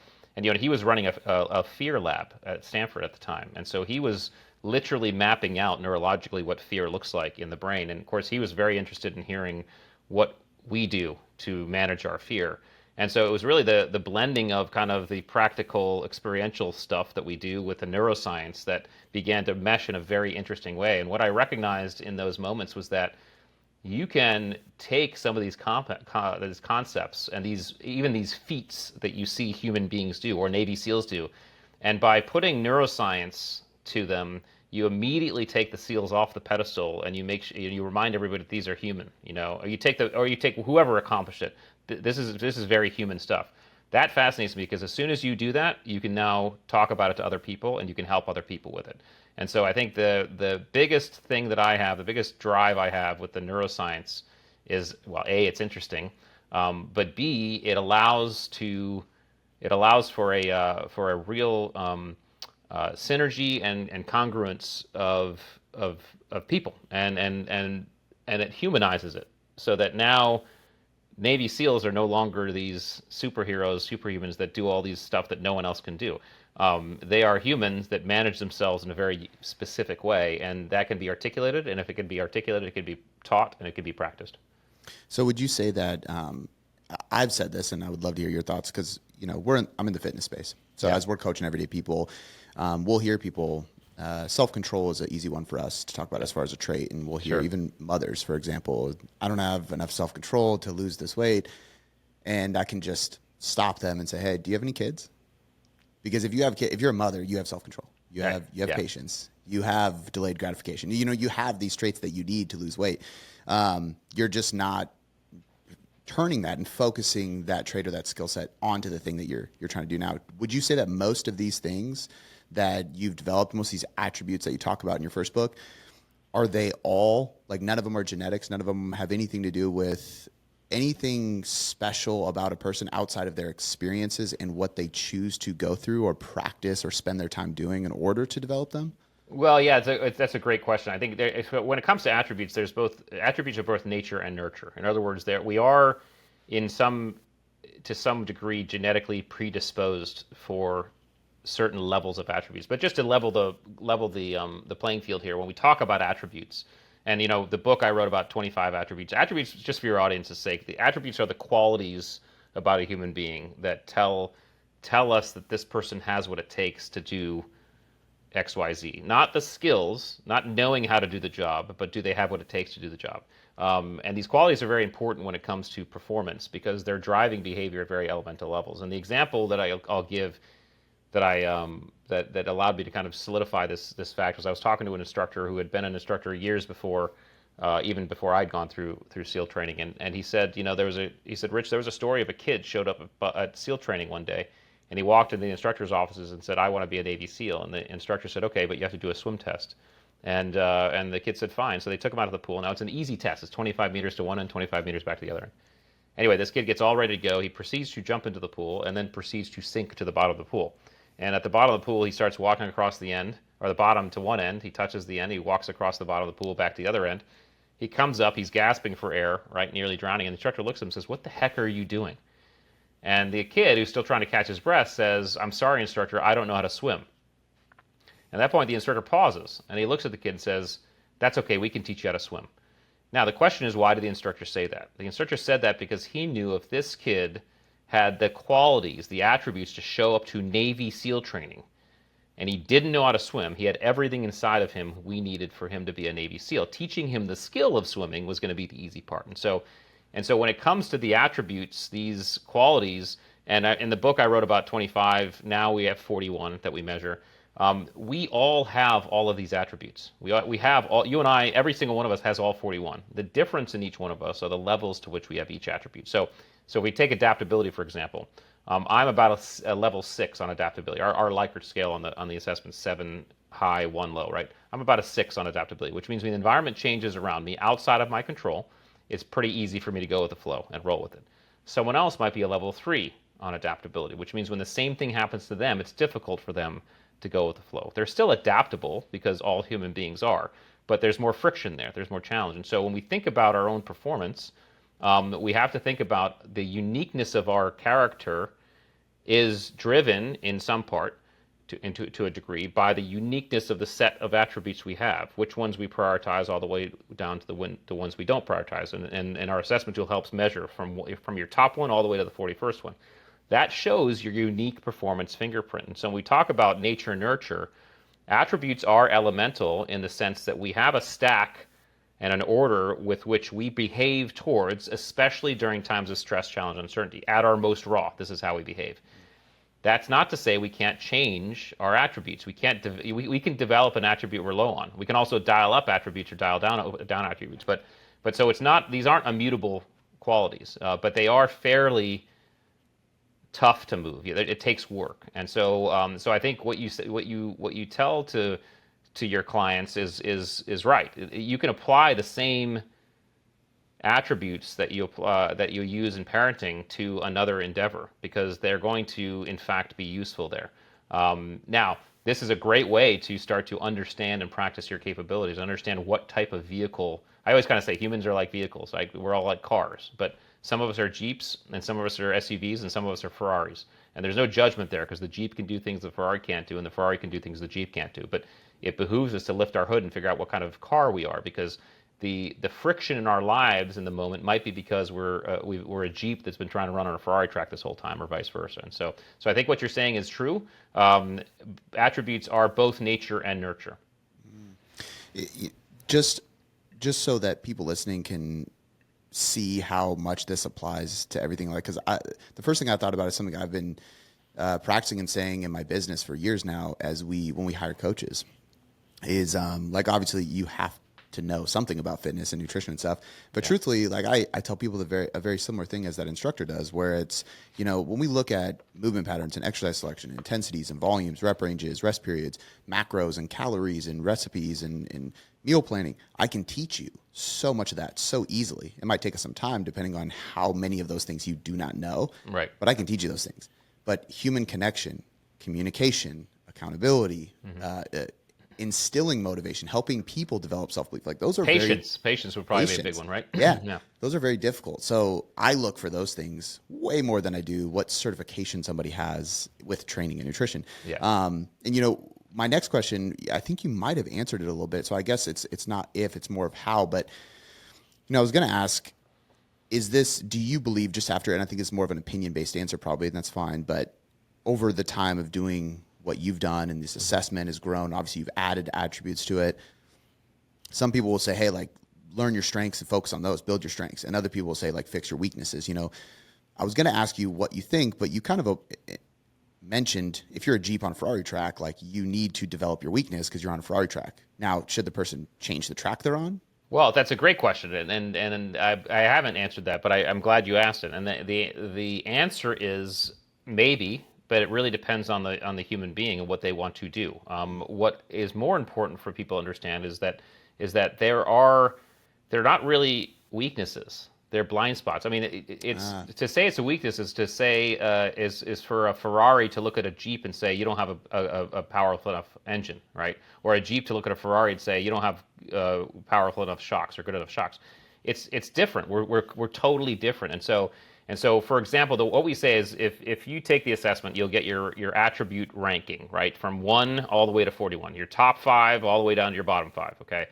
he was running a fear lab at Stanford at the time, and so he was literally mapping out neurologically what fear looks like in the brain. And of course, he was very interested in hearing what we do to manage our fear. And so it was really the blending of kind of the practical experiential stuff that we do with the neuroscience that began to mesh in a very interesting way. And what I recognized in those moments was that you can take some of these concepts and even these feats that you see human beings do or Navy SEALs do, and by putting neuroscience to them, you immediately take the SEALs off the pedestal, and you remind everybody that these are human. Or you take whoever accomplished it. This is very human stuff. That fascinates me because as soon as you do that, you can now talk about it to other people, and you can help other people with it. And so I think the biggest thing that I have, the biggest drive I have with the neuroscience is, well, A, it's interesting, but B, it allows for a real synergy and congruence of people, and it humanizes it, so that now Navy SEALs are no longer these superheroes, superhumans that do all these stuff that no one else can do. They are humans that manage themselves in a very specific way, and that can be articulated, and if it can be articulated, it can be taught, and it can be practiced. So would you say that, I've said this, and I would love to hear your thoughts, because I'm in the fitness space. So as we're coaching everyday people, we'll hear people, self-control is an easy one for us to talk about as far as a trait. And we'll hear even mothers, for example, I don't have enough self-control to lose this weight. And I can just stop them and say, hey, do you have any kids? Because if you're a mother, you have self-control. You have patience. You have delayed gratification. You have these traits that you need to lose weight. You're just not turning that and focusing that trait or that skill set onto the thing that you're trying to do now. Would you say that most of these things that you've developed, most of these attributes that you talk about in your first book, are they all, like, none of them are genetics, none of them have anything to do with anything special about a person outside of their experiences and what they choose to go through or practice or spend their time doing in order to develop them? Well, yeah, that's a great question. I think when it comes to attributes, there's both attributes of both nature and nurture. In other words, we are to some degree genetically predisposed for certain levels of attributes. But just to level the playing field here, when we talk about attributes, and the book I wrote about 25 attributes. Attributes, just for your audience's sake, the attributes are the qualities about a human being that tell us that this person has what it takes to do XYZ. Not the skills, not knowing how to do the job, but do they have what it takes to do the job? And these qualities are very important when it comes to performance because they're driving behavior at very elemental levels. And the example that I'll give that allowed me to kind of solidify this fact was I was talking to an instructor who had been an instructor years before, even before I'd gone through SEAL training, and he said, Rich, there was a story of a kid showed up at SEAL training one day. And he walked into the instructor's offices and said, I want to be a Navy SEAL. And the instructor said, okay, but you have to do a swim test. And the kid said, fine. So they took him out of the pool. Now, it's an easy test. It's 25 meters to one end, 25 meters back to the other end. Anyway, this kid gets all ready to go. He proceeds to jump into the pool and then proceeds to sink to the bottom of the pool. And at the bottom of the pool, he starts walking across the end, or the bottom to one end. He touches the end. He walks across the bottom of the pool back to the other end. He comes up. He's gasping for air, right, nearly drowning. And the instructor looks at him and says, what the heck are you doing? And the kid, who's still trying to catch his breath, says, I'm sorry, instructor, I don't know how to swim. At that point, the instructor pauses, and he looks at the kid and says, that's okay, we can teach you how to swim. Now, the question is, why did the instructor say that? The instructor said that because he knew if this kid had the qualities, the attributes to show up to Navy SEAL training, and he didn't know how to swim, he had everything inside of him we needed for him to be a Navy SEAL. Teaching him the skill of swimming was going to be the easy part. And so when it comes to the attributes, these qualities, and in the book I wrote about 25, now we have 41 that we measure. We all have all of these attributes. We have all, you and I, every single one of us has all 41. The difference in each one of us are the levels to which we have each attribute. So if we take adaptability, for example, I'm about a level 6 on adaptability. Our Likert scale on the assessment 7 high, 1 low, right? I'm about a 6 on adaptability, which means when the environment changes around me outside of my control, it's pretty easy for me to go with the flow and roll with it. Someone else might be a level 3 on adaptability, which means when the same thing happens to them, it's difficult for them to go with the flow. They're still adaptable because all human beings are, but there's more friction there. There's more challenge. And so when we think about our own performance, we have to think about the uniqueness of our character is driven in some part to a degree by the uniqueness of the set of attributes we have, which ones we prioritize all the way down to the ones we don't prioritize. And our assessment tool helps measure from your top one all the way to the 41st one. That shows your unique performance fingerprint. And so when we talk about nature and nurture, attributes are elemental in the sense that we have a stack and an order with which we behave towards, especially during times of stress, challenge, uncertainty. At our most raw, this is how we behave. That's not to say we can't change our attributes. We can develop an attribute we're low on. We can also dial up attributes or dial down attributes. But so it's not, these aren't immutable qualities, but they are fairly tough to move. It takes work. And so so I think what you tell to your clients is right. You can apply the same attributes that you use in parenting to another endeavor because they're going to in fact be useful there. Now, this is a great way to start to understand and practice your capabilities, understand what type of vehicle. I always kind of say humans are like vehicles. We're all like cars, but some of us are Jeeps and some of us are SUVs and some of us are Ferraris. And there's no judgment there because the Jeep can do things the Ferrari can't do and the Ferrari can do things the Jeep can't do. But it behooves us to lift our hood and figure out what kind of car we are, because the friction in our lives in the moment might be because we're a Jeep that's been trying to run on a Ferrari track this whole time, or vice versa. And so I think what you're saying is true. Attributes are both nature and nurture. Just so that people listening can see how much this applies to everything. Because the first thing I thought about is something I've been practicing and saying in my business for years now, when we hire coaches, is obviously you have to know something about fitness and nutrition and stuff. But truthfully, I tell people a very similar thing as that instructor does, where it's, when we look at movement patterns and exercise selection, intensities and volumes, rep ranges, rest periods, macros and calories and recipes and meal planning, I can teach you so much of that so easily. It might take us some time depending on how many of those things you do not know. Right. But I can teach you those things. But human connection, communication, accountability, instilling motivation, helping people develop self-belief, those are patience would probably be a big one, right? Yeah. Those are very difficult. So I look for those things way more than I do what certification somebody has with training and nutrition. And my next question, I think you might have answered it a little bit. So I guess it's not if, it's more of how. But I was going to ask, do you believe, just after, and I think it's more of an opinion-based answer probably, and that's fine, but over the time of doing what you've done and this assessment has grown, obviously you've added attributes to it. Some people will say, hey, learn your strengths and focus on those, build your strengths. And other people will say, fix your weaknesses. I was going to ask you what you think, but you kind of mentioned if you're a Jeep on a Ferrari track, you need to develop your weakness because you're on a Ferrari track. Now, should the person change the track they're on? Well, that's a great question, and I haven't answered that, but I'm glad you asked it. And the answer is maybe, but it really depends on the human being and what they want to do. What is more important for people to understand is that they're not really weaknesses. They're blind spots. I mean, to say it's a weakness is to say is for a Ferrari to look at a Jeep and say you don't have a powerful enough engine, right? Or a Jeep to look at a Ferrari and say you don't have powerful enough shocks or good enough shocks. It's different. We're totally different. And so, for example, what we say is if you take the assessment, you'll get your attribute ranking, right, from 1 all the way to 41, your top 5 all the way down to your bottom 5, okay?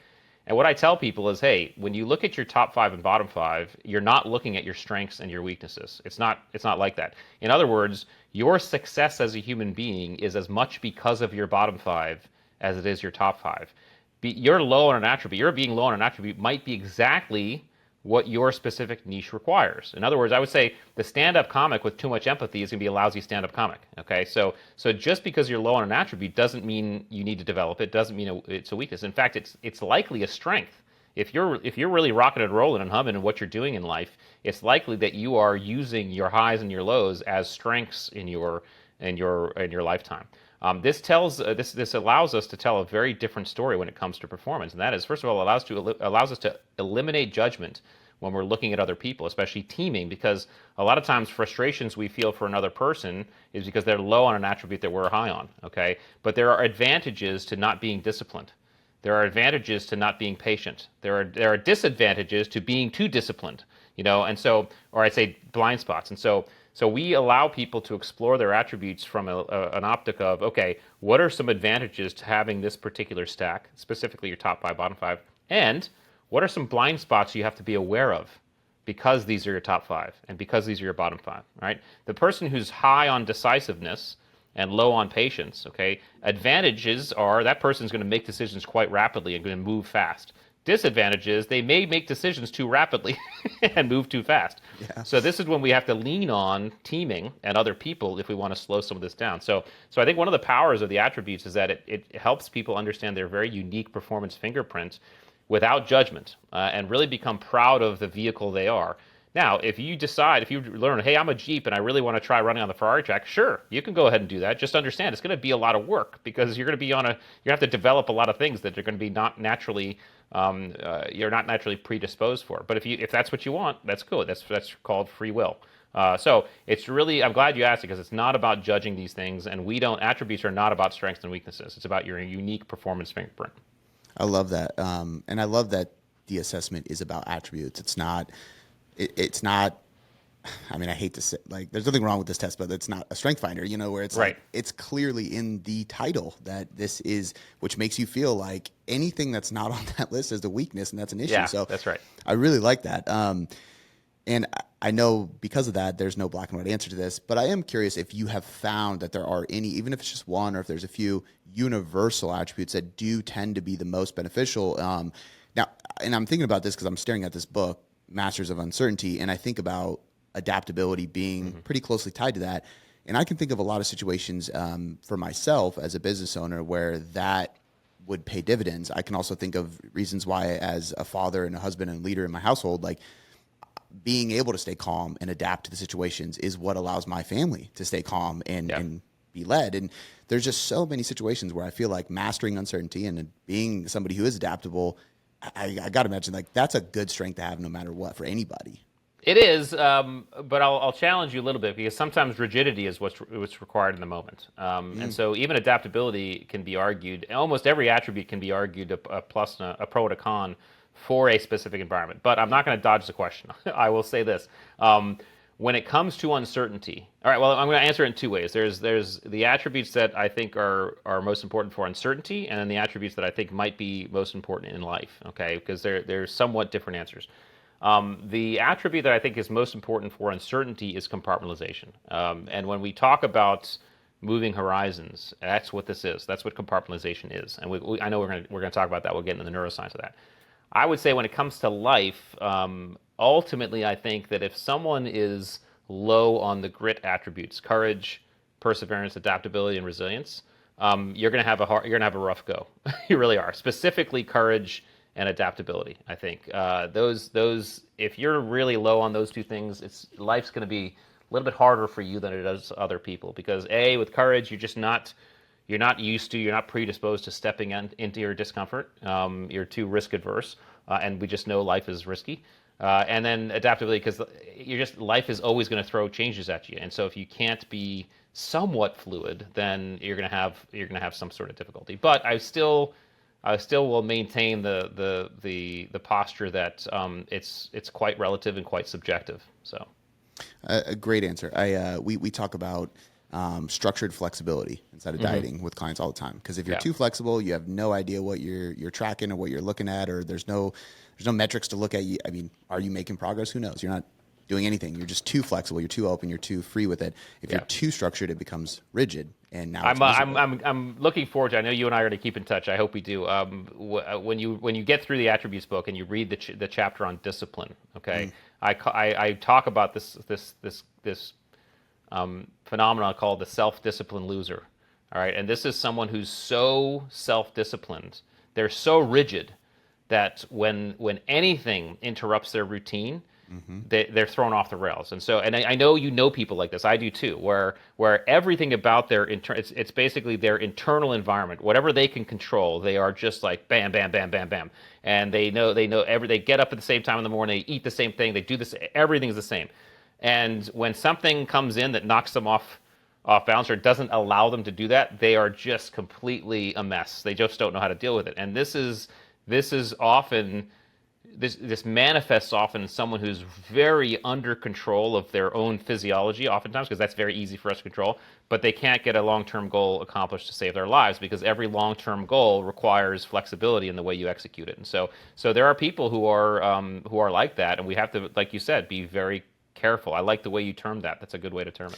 And what I tell people is, hey, when you look at your top 5 and bottom 5, you're not looking at your strengths and your weaknesses. It's not like that. In other words, your success as a human being is as much because of your bottom 5 as it is your top 5. You're low on an attribute. Your being low on an attribute might be exactly what your specific niche requires. In other words, I would say the stand-up comic with too much empathy is going to be a lousy stand-up comic. Okay, so just because you're low on an attribute doesn't mean you need to develop it. Doesn't mean it's a weakness. In fact, it's likely a strength. If you're really rocking and rolling and humming in what you're doing in life, it's likely that you are using your highs and your lows as strengths in your lifetime. This allows us to tell a very different story when it comes to performance, and that is, first of all, allows us to eliminate judgment when we're looking at other people, especially teaming, because a lot of times frustrations we feel for another person is because they're low on an attribute that we're high on. Okay, but there are advantages to not being disciplined. There are advantages to not being patient. There are disadvantages to being too disciplined. And so, or I'd say blind spots. And so we allow people to explore their attributes from an optic of, okay, what are some advantages to having this particular stack, specifically your top 5, bottom 5, and what are some blind spots you have to be aware of because these are your top 5 and because these are your bottom 5, right? The person who's high on decisiveness and low on patience, okay, advantages are that person's going to make decisions quite rapidly and going to move fast. Disadvantages, they may make decisions too rapidly and move too fast. Yeah. So this is when we have to lean on teaming and other people if we want to slow some of this down. So I think one of the powers of the attributes is that it helps people understand their very unique performance fingerprint without judgment, and really become proud of the vehicle they are. Now, if you learn, hey, I'm a Jeep and I really want to try running on the Ferrari track, sure, you can go ahead and do that. Just understand it's going to be a lot of work because you're going to be you have to develop a lot of things that are going to be not naturally, you're not naturally predisposed for. But if that's what you want, that's cool. That's called free will. So it's really, I'm glad you asked it because it's not about judging these things, and attributes are not about strengths and weaknesses. It's about your unique performance fingerprint. I love that. And I love that the assessment is about attributes. It's not, I mean, I hate to say, like, there's nothing wrong with this test, but it's not a strength finder, where it's right. Like, it's clearly in the title that this is, which makes you feel like anything that's not on that list is a weakness and that's an issue. Yeah, so that's right. I really like that. And I know because of that, there's no black and white answer to this, but I am curious if you have found that there are any, even if it's just one or if there's a few universal attributes that do tend to be the most beneficial. Now, and I'm thinking about this because I'm staring at this book, Masters of Uncertainty, and I think about adaptability being pretty closely tied to that. And I can think of a lot of situations for myself as a business owner where that would pay dividends. I can also think of reasons why, as a father and a husband and leader in my household, like, being able to stay calm and adapt to the situations is what allows my family to stay calm and be led. And there's just so many situations where I feel like mastering uncertainty and being somebody who is adaptable, I got to imagine, like, that's a good strength to have no matter what for anybody. It is, but I'll challenge you a little bit because sometimes rigidity is what's required in the moment. And so even adaptability can be argued, almost every attribute can be argued a plus and a pro and a con for a specific environment. But I'm not going to dodge the question. I will say this. When it comes to uncertainty, all right, well, I'm going to answer it in two ways. There's the attributes that I think are most important for uncertainty, and then the attributes that I think might be most important in life, okay? Because they're somewhat different answers. The attribute that I think is most important for uncertainty is compartmentalization. And when we talk about moving horizons, that's what this is. That's what compartmentalization is. And I know we're going to talk about that. We'll get into the neuroscience of that. I would say when it comes to life, ultimately, I think that if someone is low on the grit attributes, courage, perseverance, adaptability, and resilience, you're going to have a rough go. You really are. Specifically, courage and adaptability. I think those if you're really low on those two things, life's going to be a little bit harder for you than it does other people. Because with courage, you're not predisposed to stepping into your discomfort. You're too risk adverse, and we just know life is risky. And then adaptability, because life is always going to throw changes at you, and so if you can't be somewhat fluid, then you're going to have some sort of difficulty. But I still will maintain the posture that it's quite relative and quite subjective. So, a great answer. We talk about structured flexibility inside of dieting with clients all the time. Because if you're too flexible, you have no idea what you're tracking or what you're looking at, or there's no metrics to look at. I mean, are you making progress? Who knows? You're not doing anything. You're just too flexible. You're too open. You're too free with it. If you're too structured, it becomes rigid. And now I'm looking forward to. I know you and I are going to keep in touch. I hope we do. When you get through the attributes book and you read the chapter on discipline, okay, I talk about this phenomenon called the self-disciplined loser. All right, and this is someone who's so self-disciplined, they're so rigid that when anything interrupts their routine, they're thrown off the rails. And so, and I know you know people like this. I do too, where everything about their it's basically their internal environment, whatever they can control, they are just like bam, bam, bam, bam, bam, and they get up at the same time in the morning, they eat the same thing, they do this, everything's the same. And when something comes in that knocks them off balance or doesn't allow them to do that, they are just completely a mess. They just don't know how to deal with it. And this is often. This manifests often in someone who's very under control of their own physiology, oftentimes, because that's very easy for us to control, but they can't get a long-term goal accomplished to save their lives because every long-term goal requires flexibility in the way you execute it. And so there are people who are like that, and we have to, like you said, be very careful. I like the way you termed that. That's a good way to term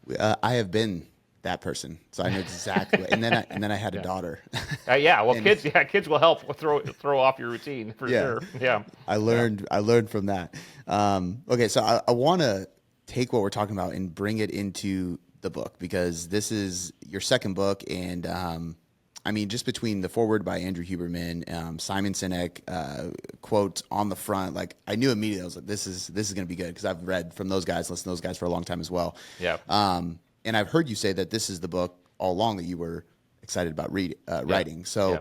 it. I have been that person, so I know exactly. and then I had a daughter. Well, kids will help throw off your routine for sure. Yeah, I learned from that. Okay, so I want to take what we're talking about and bring it into the book, because this is your second book, and I mean, just between the foreword by Andrew Huberman, Simon Sinek quote on the front, like I knew immediately, I was like, this is going to be good, because I've read from those guys, listened to those guys for a long time as well. Yeah. And I've heard you say that this is the book all along that you were excited about writing. So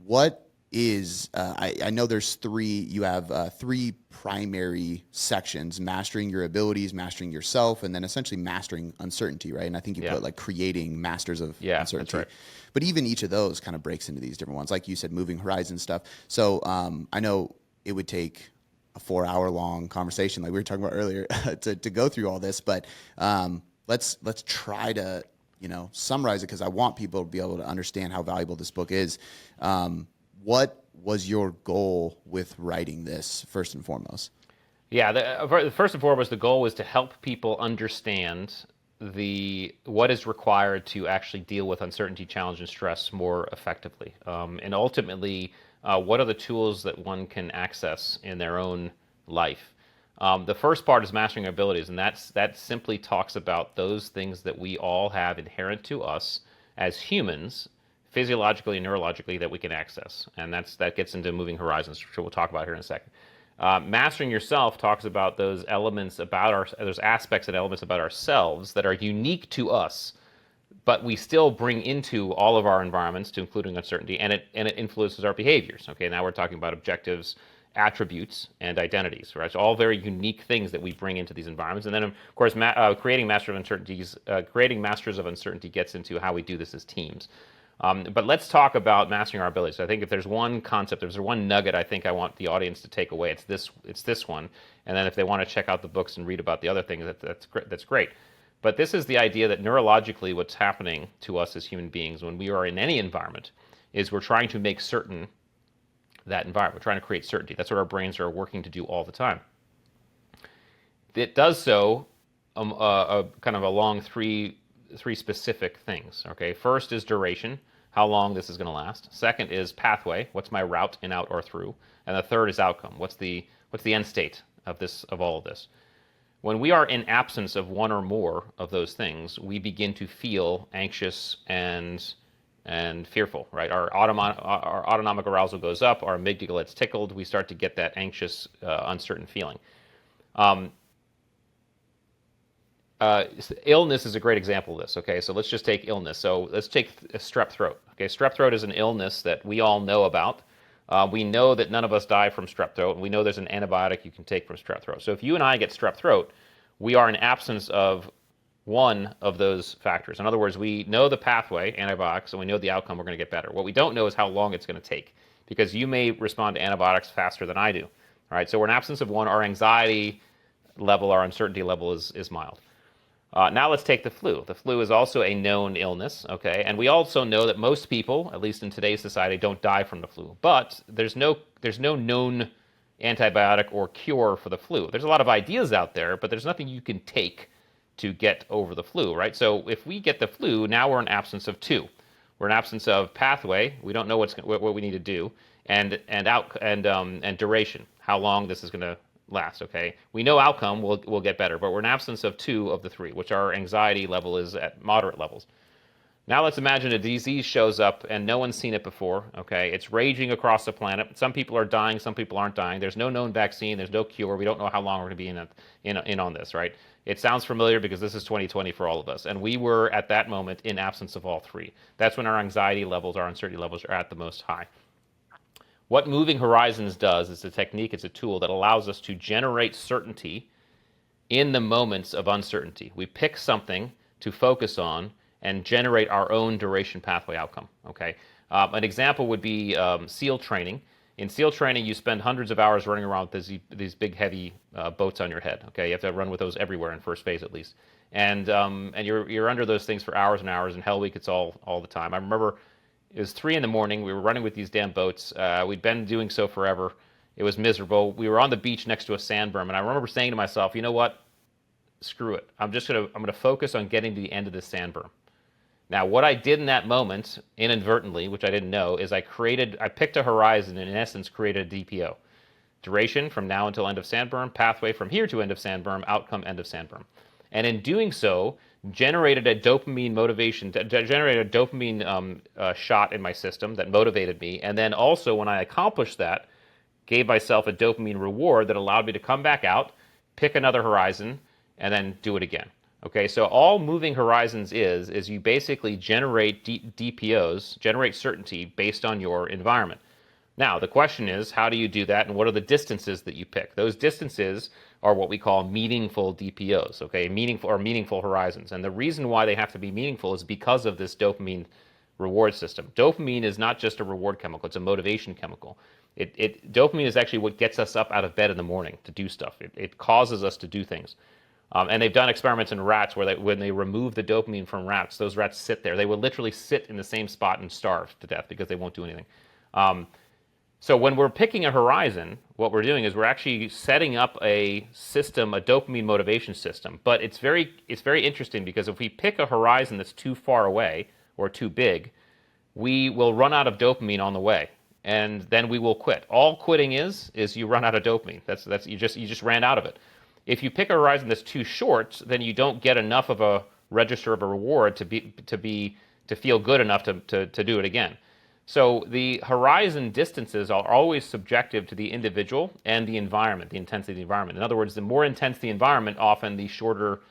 what is, I know there's you have three primary sections: mastering your abilities, mastering yourself, and then essentially mastering uncertainty, right? And I think you put like creating masters of uncertainty. That's right. But even each of those kind of breaks into these different ones. Like you said, moving horizon stuff. So I know it would take a 4-hour long conversation like we were talking about earlier to go through all this, but let's try to summarize it, because I want people to be able to understand how valuable this book is. What was your goal with writing this, first and foremost? Yeah, first and foremost, the goal was to help people understand what is required to actually deal with uncertainty, challenge, and stress more effectively, and ultimately, what are the tools that one can access in their own life. The first part is mastering our abilities, and that simply talks about those things that we all have inherent to us as humans, physiologically and neurologically, that we can access, and that gets into moving horizons, which we'll talk about here in a second. Mastering yourself talks about those elements those aspects and elements about ourselves that are unique to us, but we still bring into all of our environments, to including uncertainty, and it influences our behaviors. Okay, now we're talking about objectives, attributes, and identities, right? So all very unique things that we bring into these environments. And then, of course, creating masters of uncertainty gets into how we do this as teams. But let's talk about mastering our abilities. So I think if there's one concept, if there's one nugget I think I want the audience to take away, it's this one. And then if they want to check out the books and read about the other things, that's great. But this is the idea that neurologically what's happening to us as human beings when we are in any environment is we're trying to make certain that environment. We're trying to create certainty. That's what our brains are working to do all the time. It does so kind of along three specific things. Okay, first is duration, how long this is going to last. Second is pathway, what's my route in, out, or through. And the third is outcome, what's the end state of all of this. When we are in absence of one or more of those things, we begin to feel anxious and fearful, right? Our autonomic arousal goes up, our amygdala gets tickled, we start to get that anxious, uncertain feeling. Illness is a great example of this, okay? So let's just take illness. So let's take a strep throat, okay? Strep throat is an illness that we all know about. We know that none of us die from strep throat, and we know there's an antibiotic you can take from strep throat. So if you and I get strep throat, we are in absence of one of those factors. In other words, we know the pathway, antibiotics, and we know the outcome, we're going to get better. What we don't know is how long it's going to take, because you may respond to antibiotics faster than I do. All right, so we're in absence of one. Our anxiety level, our uncertainty level is mild. Now let's take the flu. The flu is also a known illness, okay? And we also know that most people, at least in today's society, don't die from the flu. But there's no known antibiotic or cure for the flu. There's a lot of ideas out there, but there's nothing you can take to get over the flu, right? So if we get the flu, now we're in absence of two. We're in absence of pathway. We don't know what we need to do, and duration, how long this is going to last. Okay, we know outcome will get better, but we're in absence of two of the three, which our anxiety level is at moderate levels. Now let's imagine a disease shows up and no one's seen it before, okay? It's raging across the planet. Some people are dying, some people aren't dying. There's no known vaccine, there's no cure. We don't know how long we're going to be in on this, right? It sounds familiar because this is 2020 for all of us. And we were at that moment in absence of all three. That's when our anxiety levels, our uncertainty levels are at the most high. What Moving Horizons does is a technique, it's a tool that allows us to generate certainty in the moments of uncertainty. We pick something to focus on and generate our own duration pathway outcome, okay? An example would be SEAL training. In SEAL training, you spend hundreds of hours running around with these big, heavy boats on your head, okay? You have to run with those everywhere in first phase at least. And you're under those things for hours and hours, and Hell Week, it's all the time. I remember it was 3 a.m, we were running with these damn boats. We'd been doing so forever. It was miserable. We were on the beach next to a sand berm, and I remember saying to myself, you know what? Screw it. I'm gonna focus on getting to the end of this sand berm. Now, what I did in that moment, inadvertently, which I didn't know, is I picked a horizon and in essence created a DPO. Duration from now until end of sand berm, pathway from here to end of sand berm, outcome end of sand berm. And in doing so, generated a dopamine motivation, generated a dopamine shot in my system that motivated me. And then also when I accomplished that, gave myself a dopamine reward that allowed me to come back out, pick another horizon, and then do it again. Okay, so all Moving Horizons is you basically generate DPOs, generate certainty based on your environment. Now, the question is, how do you do that, and what are the distances that you pick? Those distances are what we call meaningful DPOs, okay, meaningful horizons. And the reason why they have to be meaningful is because of this dopamine reward system. Dopamine is not just a reward chemical, it's a motivation chemical. Dopamine is actually what gets us up out of bed in the morning to do stuff. It causes us to do things. And they've done experiments in rats where when they remove the dopamine from rats, those rats sit there. They will literally sit in the same spot and starve to death because they won't do anything. So when we're picking a horizon, what we're doing is we're actually setting up a system, a dopamine motivation system. But it's very interesting because if we pick a horizon that's too far away or too big, we will run out of dopamine on the way, and then we will quit. All quitting is you run out of dopamine. That's you just ran out of it. If you pick a horizon that's too short, then you don't get enough of a register of a reward to feel good enough to do it again. So the horizon distances are always subjective to the individual and the environment, the intensity of the environment. In other words, the more intense the environment, often the shorter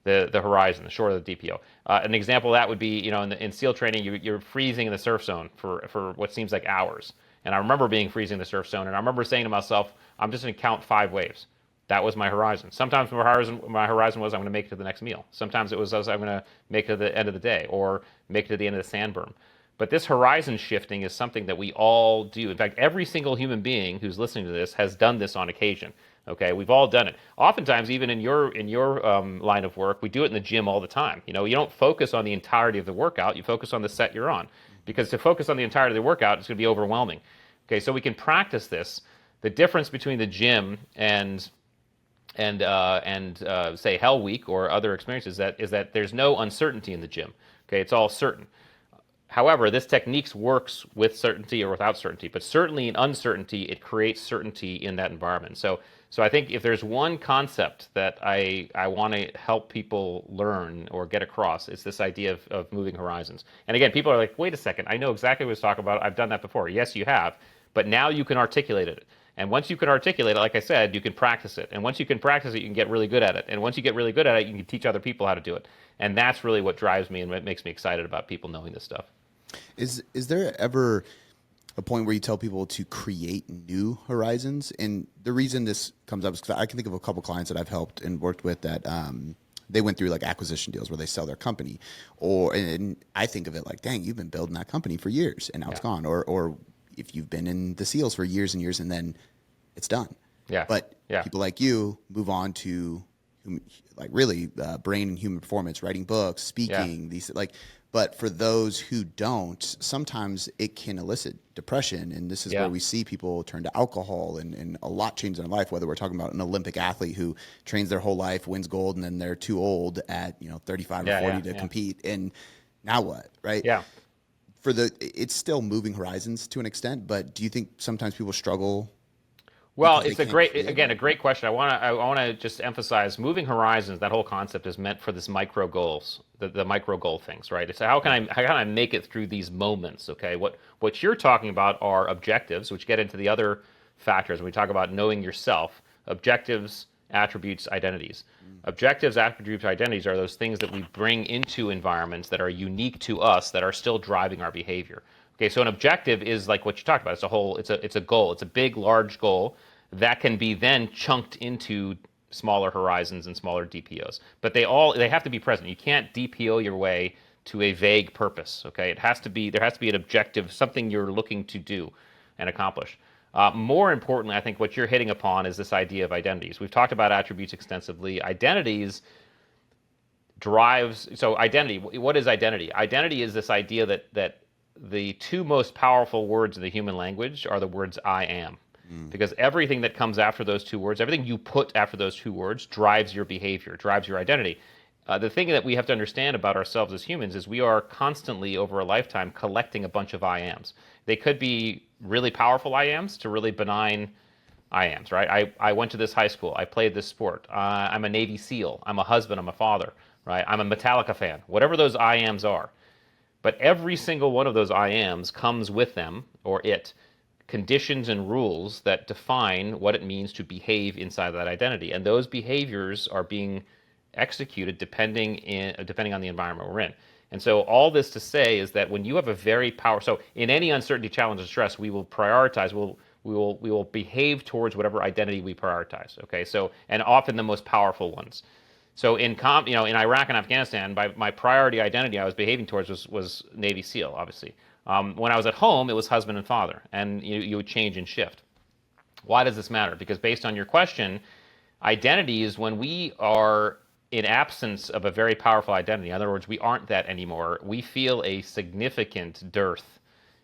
the horizon, the shorter the DPO. An example of that would be, in SEAL training, you're freezing in the surf zone for what seems like hours. And I remember being freezing in the surf zone, and I remember saying to myself, I'm just going to count 5 waves. That was my horizon. Sometimes my horizon was I'm going to make it to the next meal. Sometimes it was I'm going to make it to the end of the day or make it to the end of the sand berm. But this horizon shifting is something that we all do. In fact, every single human being who's listening to this has done this on occasion. Okay, we've all done it. Oftentimes, even in your line of work, we do it in the gym all the time. You don't focus on the entirety of the workout. You focus on the set you're on, because to focus on the entirety of the workout is going to be overwhelming. Okay, so we can practice this. The difference between the gym and say Hell Week or other experiences is that there's no uncertainty in the gym. Okay, it's all certain. However, this technique works with certainty or without certainty, but certainly in uncertainty, it creates certainty in that environment. So I think if there's one concept that I want to help people learn or get across, it's this idea of moving horizons. And again, people are like, wait a second, I know exactly what he's talking about. I've done that before. Yes, you have, but now you can articulate it. And once you can articulate it, like I said, you can practice it. And once you can practice it, you can get really good at it. And once you get really good at it, you can teach other people how to do it. And that's really what drives me and what makes me excited about people knowing this stuff. Is there ever a point where you tell people to create new horizons? And the reason this comes up is because I can think of a couple clients that I've helped and worked with that they went through like acquisition deals where they sell their company, and I think of it like, dang, you've been building that company for years and now it's gone, or if you've been in the SEALs for years and years and then it's done. But people like you move on to like really brain and human performance, writing books, speaking, these like. But for those who don't, sometimes it can elicit depression. And this is where we see people turn to alcohol and a lot changes in their life, whether we're talking about an Olympic athlete who trains their whole life, wins gold, and then they're too old at 35 or 40 to compete. And now what, right? Yeah. It's still moving horizons to an extent, but do you think sometimes people struggle? Well, because they it's a can't great, create again, it? a great question. I want to just emphasize moving horizons. That whole concept is meant for this micro goals, the micro goal things, right? It's how can I make it through these moments? Okay, what you're talking about are objectives, which get into the other factors. When we talk about knowing yourself, objectives, attributes, identities. Objectives, attributes, identities are those things that we bring into environments that are unique to us that are still driving our behavior. Okay, so an objective is like what you talked about. It's a goal. It's a big, large goal that can be then chunked into smaller horizons and smaller DPOs. But they have to be present. You can't DPO your way to a vague purpose. Okay, there has to be an objective, something you're looking to do and accomplish. More importantly, I think what you're hitting upon is this idea of identities. We've talked about attributes extensively. Identities drives. So identity. What is identity? Identity is this idea that the two most powerful words in the human language are the words I am. Because everything that comes after those two words, everything you put after those two words drives your behavior, drives your identity. The thing that we have to understand about ourselves as humans is we are constantly, over a lifetime, collecting a bunch of I ams. They could be really powerful I ams to really benign I ams, right? I went to this high school. I played this sport. I'm a Navy SEAL. I'm a husband. I'm a father, right? I'm a Metallica fan. Whatever those I ams are. But every single one of those I ams comes with them, or it, conditions and rules that define what it means to behave inside that identity. And those behaviors are being executed depending on the environment we're in. And so all this to say is that when you have a very so in any uncertainty, challenge, and stress, we will prioritize, we will behave towards whatever identity we prioritize. Okay, so, and often the most powerful ones. So in Iraq and Afghanistan, my priority identity I was behaving towards was Navy SEAL, obviously. When I was at home, it was husband and father, and you would change and shift. Why does this matter? Because based on your question, identities, when we are in absence of a very powerful identity, in other words, we aren't that anymore, we feel a significant dearth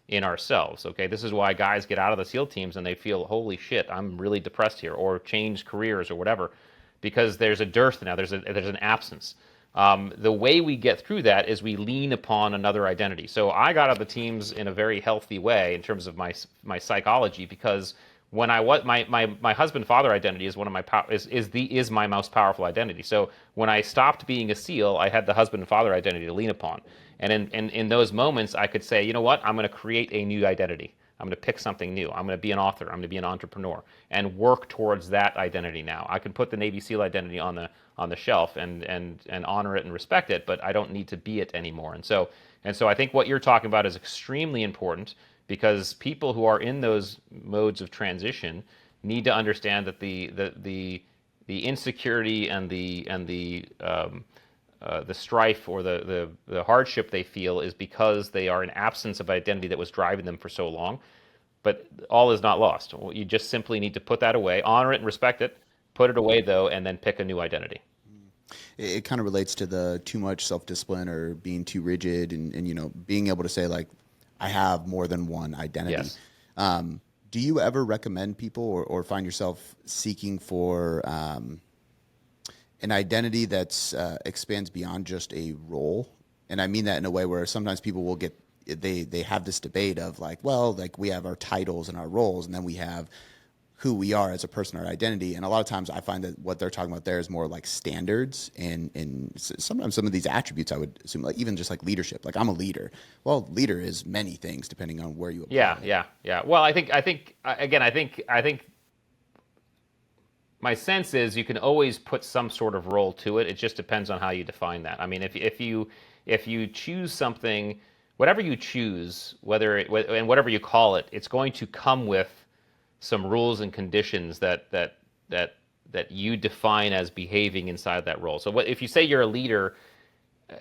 in ourselves. Okay, this is why guys get out of the SEAL teams and they feel, holy shit, I'm really depressed here, or change careers or whatever, because there's a dearth now, there's an absence. The way we get through that is we lean upon another identity. So I got out of the teams in a very healthy way in terms of my psychology, because when my husband father identity is one of my is my most powerful identity. So when I stopped being a SEAL, I had the husband and father identity to lean upon, and in those moments I could say, you know what, I'm going to create a new identity. I'm going to pick something new. I'm going to be an author. I'm going to be an entrepreneur, and work towards that identity now. I can put the Navy SEAL identity on the shelf and honor it and respect it, but I don't need to be it anymore. And so I think what you're talking about is extremely important, because people who are in those modes of transition need to understand that the insecurity and the strife or the hardship they feel is because they are in absence of identity that was driving them for so long. But all is not lost. You just simply need to put that away, honor it and respect it, put it away though, and then pick a new identity. It kind of relates to the too much self-discipline or being too rigid, and being able to say, like, I have more than one identity. Yes. Do you ever recommend people or find yourself seeking for an identity that's expands beyond just a role? And I mean that in a way where sometimes people will they have this debate of like, well, like we have our titles and our roles, and then we have who we are as a person, our identity. And a lot of times I find that what they're talking about there is more like standards and sometimes some of these attributes, I would assume, like even just like leadership. Like, I'm a leader. Well, leader is many things depending on where you apply it. Yeah. Well, I think my sense is you can always put some sort of role to it. It just depends on how you define that. I mean, if you choose something, whatever you choose, and whatever you call it, it's going to come with some rules and conditions that you define as behaving inside that role. So if you say you're a leader,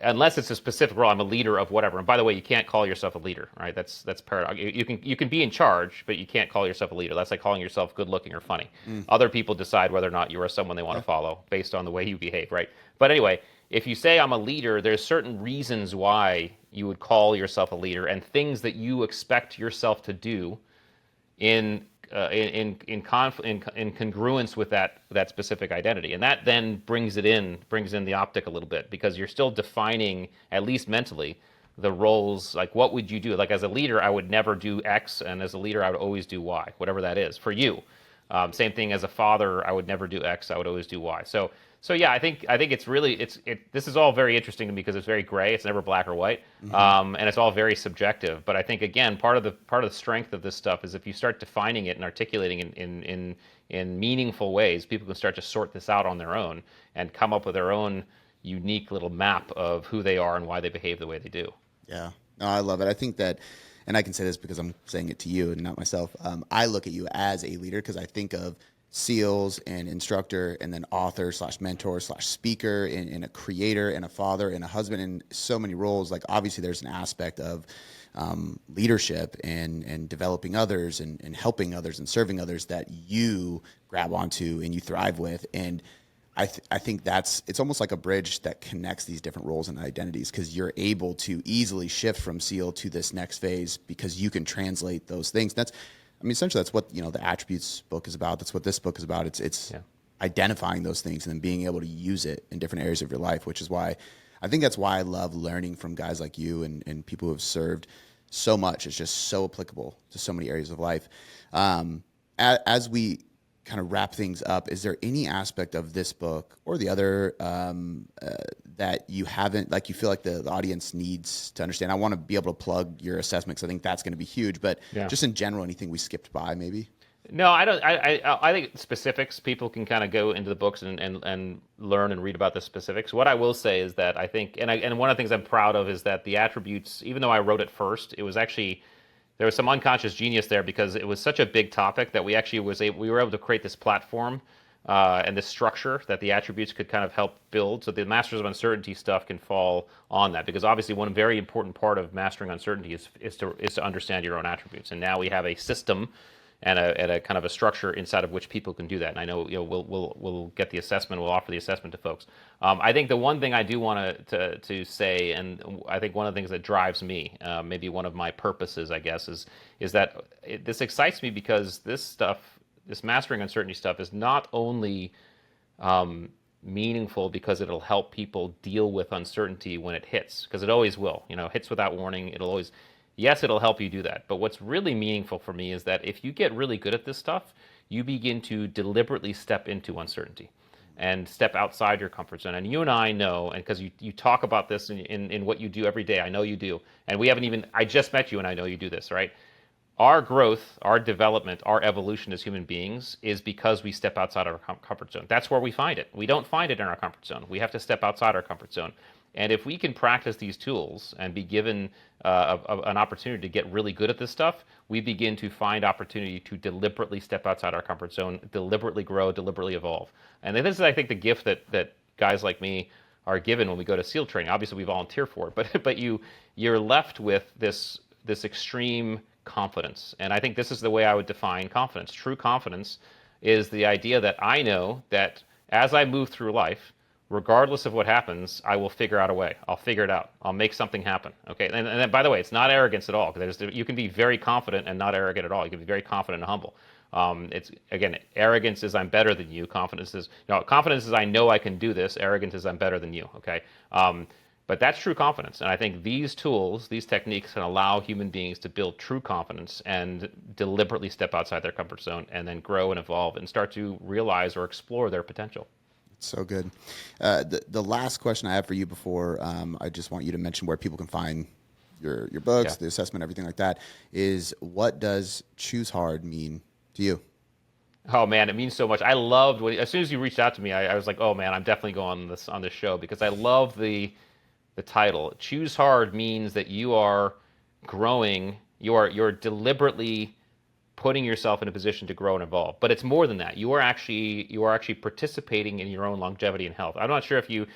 unless it's a specific role, I'm a leader of whatever. And by the way, you can't call yourself a leader, right? That's paradox. You can be in charge, but you can't call yourself a leader. That's like calling yourself good looking or funny. Other people decide whether or not you are someone they want to follow based on the way you behave, right? But anyway, if you say I'm a leader, there's certain reasons why you would call yourself a leader, and things that you expect yourself to do in congruence with that specific identity, and that then brings in the optic a little bit, because you're still defining, at least mentally, the roles. Like, what would you do? Like, as a leader, I would never do X, and as a leader, I would always do Y, whatever that is for you. Same thing as a father, I would never do X, I would always do Y. So yeah, I think it's really this is all very interesting to me because it's very gray. It's never black or white, and it's all very subjective. But I think again, part of the strength of this stuff is if you start defining it and articulating it in meaningful ways, people can start to sort this out on their own and come up with their own unique little map of who they are and why they behave the way they do. Yeah, no, I love it. I think that, and I can say this because I'm saying it to you and not myself. I look at you as a leader because I think of SEALs and instructor and then author / mentor / speaker and a creator and a father and a husband in so many roles. Like obviously there's an aspect of leadership and developing others and helping others and serving others that you grab onto and you thrive with. And I think it's almost like a bridge that connects these different roles and identities because you're able to easily shift from SEAL to this next phase because you can translate those things. Essentially that's what, the attributes book is about. That's what this book is about. It's identifying those things and then being able to use it in different areas of your life, which is why I think that's why I love learning from guys like you and people who have served so much. It's just so applicable to so many areas of life. As we kind of wrap things up, is there any aspect of this book or the other that you haven't, like you feel like the audience needs to understand? I want to be able to plug your assessment because I think that's going to be huge, but just in general, anything we skipped by maybe? No, I don't. I think specifics, people can kind of go into the books and learn and read about the specifics. What I will say is that I think, and one of the things I'm proud of is that the attributes, even though I wrote it first, it was actually, there was some unconscious genius there because it was such a big topic that we were able to create this platform and this structure that the attributes could kind of help build. So the Masters of Uncertainty stuff can fall on that because obviously one very important part of mastering uncertainty is to understand your own attributes. And now we have a system and a kind of a structure inside of which people can do that. And I know we'll get the assessment, we'll offer the assessment to folks. I think the one thing I do want to say, and I think one of the things that drives me, maybe one of my purposes, I guess, is that this excites me because this stuff, this mastering uncertainty stuff, is not only meaningful because it'll help people deal with uncertainty when it hits, because it always will. Hits without warning. It'll help you do that. But what's really meaningful for me is that if you get really good at this stuff, you begin to deliberately step into uncertainty and step outside your comfort zone. And you and I know, and because you talk about this in what you do every day, I know you do. And I just met you and I know you do this, right? Our growth, our development, our evolution as human beings is because we step outside our comfort zone. That's where we find it. We don't find it in our comfort zone. We have to step outside our comfort zone. And if we can practice these tools and be given an opportunity to get really good at this stuff, we begin to find opportunity to deliberately step outside our comfort zone, deliberately grow, deliberately evolve. And this is, I think, the gift that guys like me are given when we go to SEAL training. Obviously, we volunteer for it, but you're left with this extreme confidence. And I think this is the way I would define confidence. True confidence is the idea that I know that as I move through life, regardless of what happens, I will figure out a way. I'll figure it out. I'll make something happen. Okay. And then, by the way, it's not arrogance at all. Because you can be very confident and not arrogant at all. You can be very confident and humble. It's again, arrogance is I'm better than you. Confidence is I know I can do this. Arrogance is I'm better than you. Okay. But that's true confidence. And I think these tools, these techniques can allow human beings to build true confidence and deliberately step outside their comfort zone and then grow and evolve and start to realize or explore their potential. So good. The last question I have for you before I just want you to mention where people can find your books, the assessment, everything like that, is what does choose hard mean to you? Oh man, it means so much. I loved as soon as you reached out to me, I was like, oh man, I'm definitely going on this show because I love the title. Choose hard means that you are growing, you're deliberately putting yourself in a position to grow and evolve. But it's more than that. You are actually participating in your own longevity and health. I'm not sure if you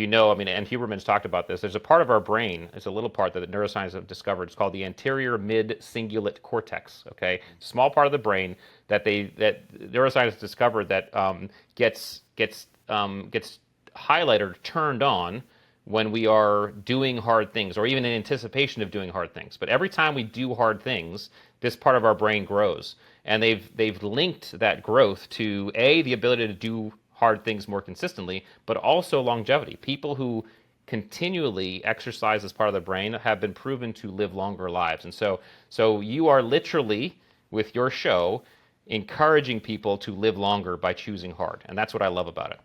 know, and Huberman's talked about this. There's a part of our brain, it's a little part that neuroscientists have discovered. It's called the anterior mid-cingulate cortex. Okay, small part of the brain that neuroscientists discovered that gets highlighted or turned on when we are doing hard things or even in anticipation of doing hard things. But every time we do hard things, this part of our brain grows. And they've linked that growth to the ability to do hard things more consistently, but also longevity. People who continually exercise this part of the brain have been proven to live longer lives. And so you are literally, with your show, encouraging people to live longer by choosing hard. And that's what I love about it.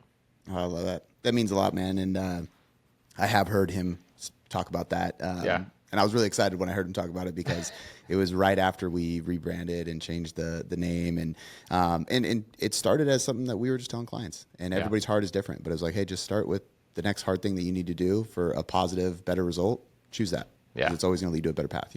Oh, I love that. That means a lot, man. And I have heard him talk about that. Yeah. And I was really excited when I heard him talk about it because it was right after we rebranded and changed the name. And it started as something that we were just telling clients. And everybody's heart is different. But it was like, hey, just start with the next hard thing that you need to do for a positive, better result. Choose that. Yeah. It's always going to lead to a better path,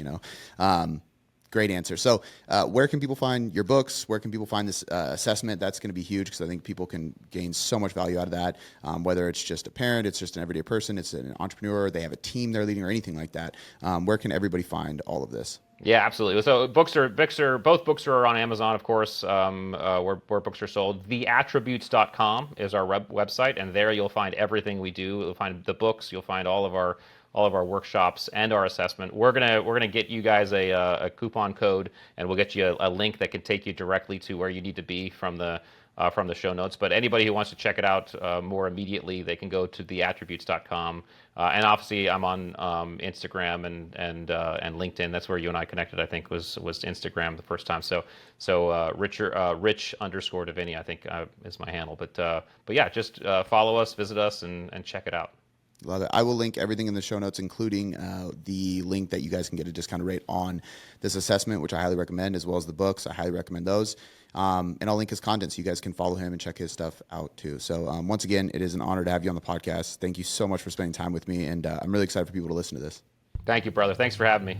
Great answer. So where can people find your books? Where can people find this assessment? That's going to be huge because I think people can gain so much value out of that, whether it's just a parent, it's just an everyday person, it's an entrepreneur, they have a team they're leading or anything like that. Where can everybody find all of this? Yeah, absolutely. So both books are on Amazon, of course, where books are sold. Theattributes.com is our website, and there you'll find everything we do. You'll find the books, you'll find all of our workshops and our assessment. We're gonna get you guys a coupon code, and we'll get you a link that can take you directly to where you need to be from the show notes. But anybody who wants to check it out more immediately, they can go to theattributes.com. And obviously, I'm on Instagram and LinkedIn. That's where you and I connected. I think was Instagram the first time. So Rich _Diviney, I think is my handle. But yeah, just follow us, visit us, and check it out. Love it. I will link everything in the show notes, including the link that you guys can get a discounted rate on this assessment, which I highly recommend, as well as the books. I highly recommend those. And I'll link his content so you guys can follow him and check his stuff out too. So once again, it is an honor to have you on the podcast. Thank you so much for spending time with me. And I'm really excited for people to listen to this. Thank you, brother. Thanks for having me.